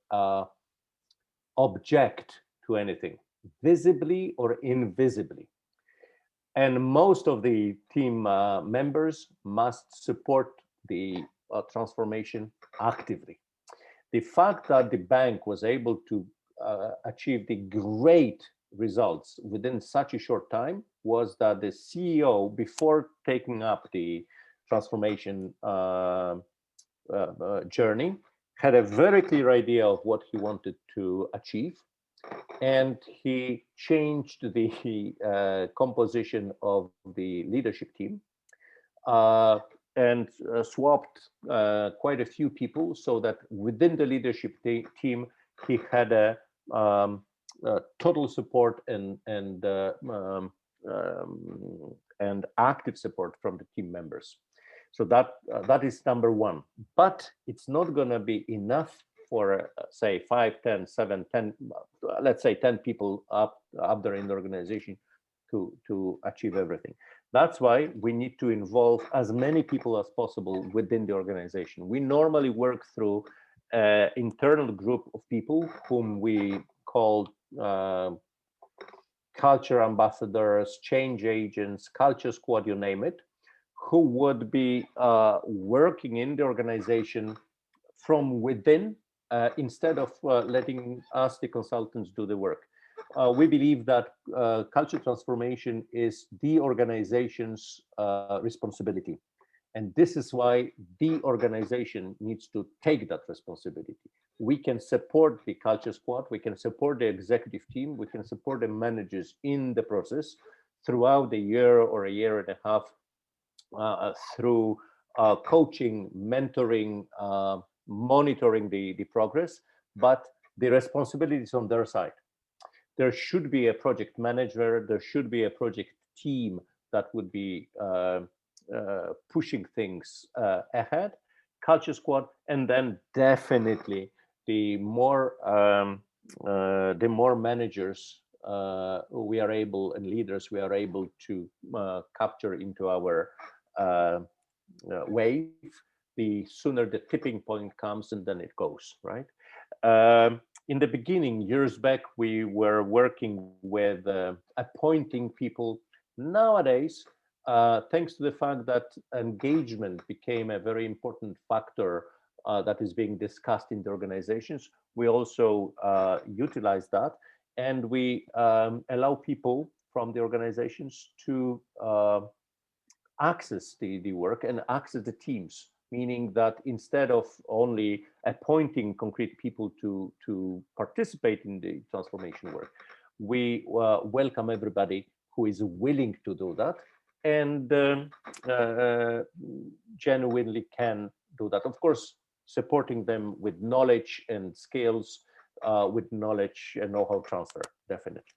object to anything, visibly or invisibly. And most of the team members must support the transformation actively. The fact that the bank was able to achieve the great results within such a short time was that the CEO, before taking up the transformation journey, had a very clear idea of what he wanted to achieve, and he changed the composition of the leadership team and swapped quite a few people, so that within the leadership team he had a total support and active support from the team members. So that is number one. But it's not going to be enough for say 5, 10, 7, 10, let's say 10 people up there in the organization to achieve everything. That's why we need to involve as many people as possible within the organization. We normally work through an internal group of people whom we call culture ambassadors, change agents, culture squad, you name it, who would be working in the organization from within instead of letting us, the consultants, do the work. We believe that culture transformation is the organization's responsibility. And this is why the organization needs to take that responsibility. We can support the culture squad, we can support the executive team, we can support the managers in the process throughout the year or a year and a half through coaching, mentoring, monitoring the progress, but the responsibility is on their side. There should be a project manager, there should be a project team that would be pushing things ahead, culture squad, and then definitely the more managers we are able, and leaders we are able to capture into our wave, the sooner the tipping point comes, and then it goes, right? In the beginning, years back, we were working with appointing people. Nowadays, thanks to the fact that engagement became a very important factor that is being discussed in the organizations, we also utilize that, and we allow people from the organizations to access the work and access the teams, meaning that instead of only appointing concrete people to participate in the transformation work, we welcome everybody who is willing to do that and genuinely can do that. Of course, supporting them with knowledge and skills, with knowledge and know-how transfer, definitely.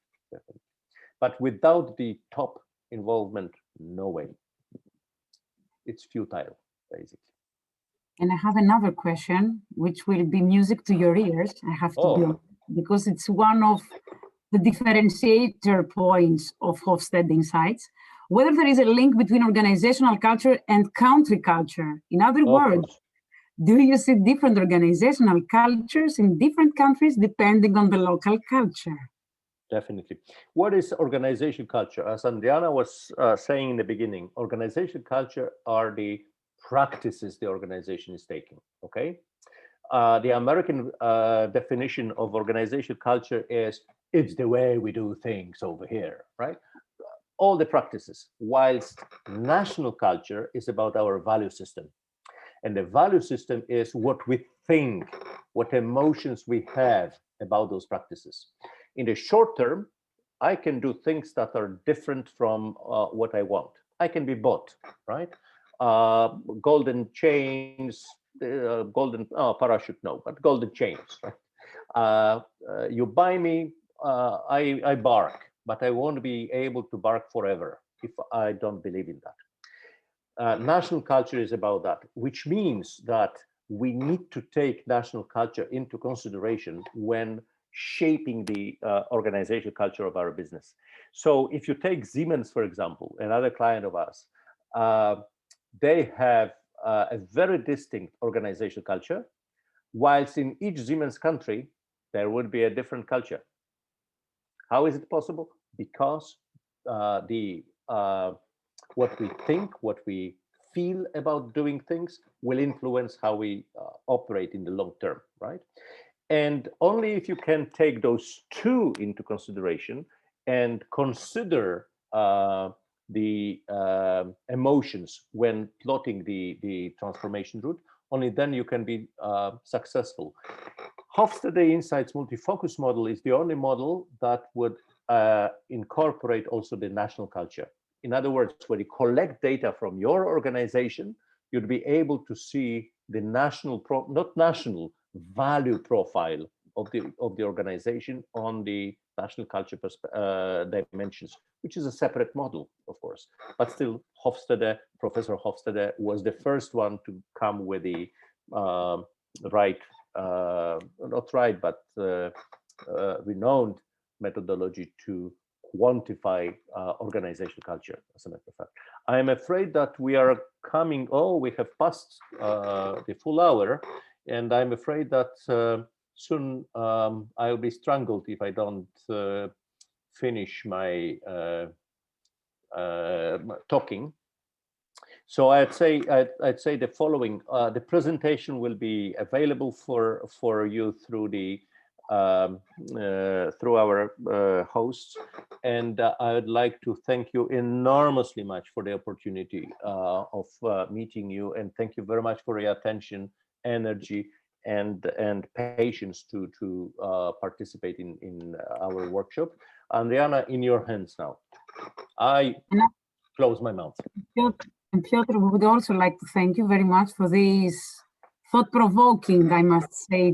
But without the top involvement, no way. It's futile, basically. And I have another question, which will be music to your ears. I have to be honest, because it's one of the differentiator points of Hofstede Insights, whether there is a link between organizational culture and country culture. In other words, do you see different organizational cultures in different countries depending on the local culture? Definitely. What is organization culture? As Andriana was saying in the beginning, organization culture are the practices the organization is taking, okay? The American definition of organization culture is, it's the way we do things over here, right? All the practices, whilst national culture is about our value system. And the value system is what we think, what emotions we have about those practices. In the short term, I can do things that are different from what I want. I can be bought, right? Golden chains, golden parachute, no, but golden chains. Right? You buy me, I bark, but I won't be able to bark forever if I don't believe in that. National culture is about that, which means that we need to take national culture into consideration when shaping the organizational culture of our business. So if you take Siemens, for example, another client of ours, they have a very distinct organizational culture, whilst in each Siemens country, there would be a different culture. How is it possible? Because what we think, what we feel about doing things will influence how we operate in the long term, right? And only if you can take those two into consideration and consider the emotions when plotting the transformation route, only then you can be successful. Hofstede Insights multi-focus model is the only model that would incorporate also the national culture. In other words, when you collect data from your organization, you'd be able to see the national, not national, value profile of the organization on the national culture dimensions, which is a separate model, of course. But still, Hofstede, Professor Hofstede was the first one to come with the renowned methodology to quantify organizational culture, as a matter of fact. I am afraid that we are coming, we have passed the full hour, and I'm afraid that soon I'll be strangled if I don't finish my talking. So I'd say the following: the presentation will be available for you through the through our hosts, and I would like to thank you enormously much for the opportunity of meeting you, and thank you very much for your attention, energy, and patience to participate in our workshop. Andriana, in your hands now. I close my mouth. And Piotr, we would also like to thank you very much for this thought-provoking, I must say,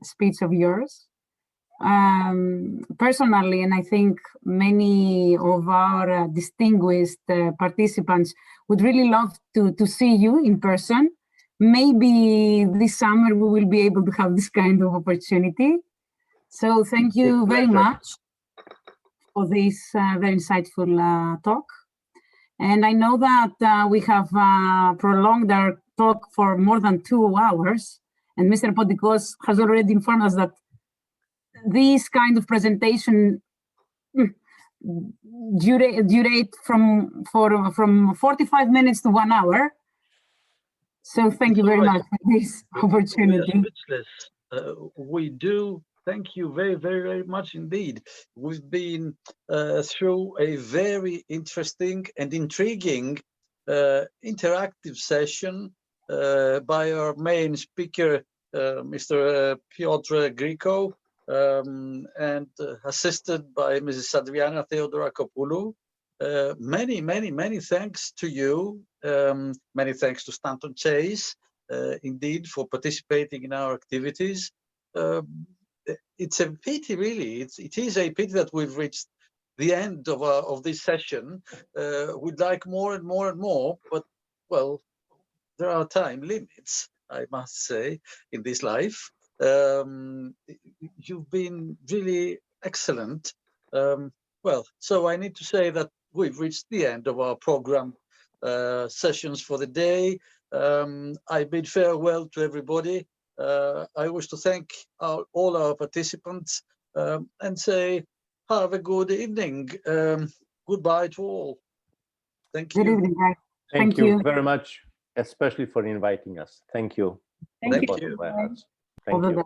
speech of yours. Personally, and I think many of our distinguished participants would really love to see you in person. Maybe this summer we will be able to have this kind of opportunity. So thank you very much for this very insightful talk. And I know that we have prolonged our talk for more than 2 hours, and Mr. Podikos has already informed us that this kind of presentation durate from 45 minutes to 1 hour. So thank you very much for this opportunity. We are speechless. We do thank you very, very, very much indeed. We've been through a very interesting and intriguing interactive session by our main speaker, Mr. Piotr Gryko, and assisted by Mrs. Andriana Theodorakopoulou. Many thanks to you. Many thanks to Stanton Chase, indeed, for participating in our activities. It's a pity, really. It is a pity that we've reached the end of this session. We'd like more and more and more, but well, there are time limits, I must say, in this life. You've been really excellent. Well, so I need to say that we've reached the end of our program sessions for the day. I bid farewell to everybody. I wish to thank all our participants and say, have a good evening. Goodbye to all. Thank you. Good evening, guys. Thank you very much, especially for inviting us. Thank you. Thank you. Thank you.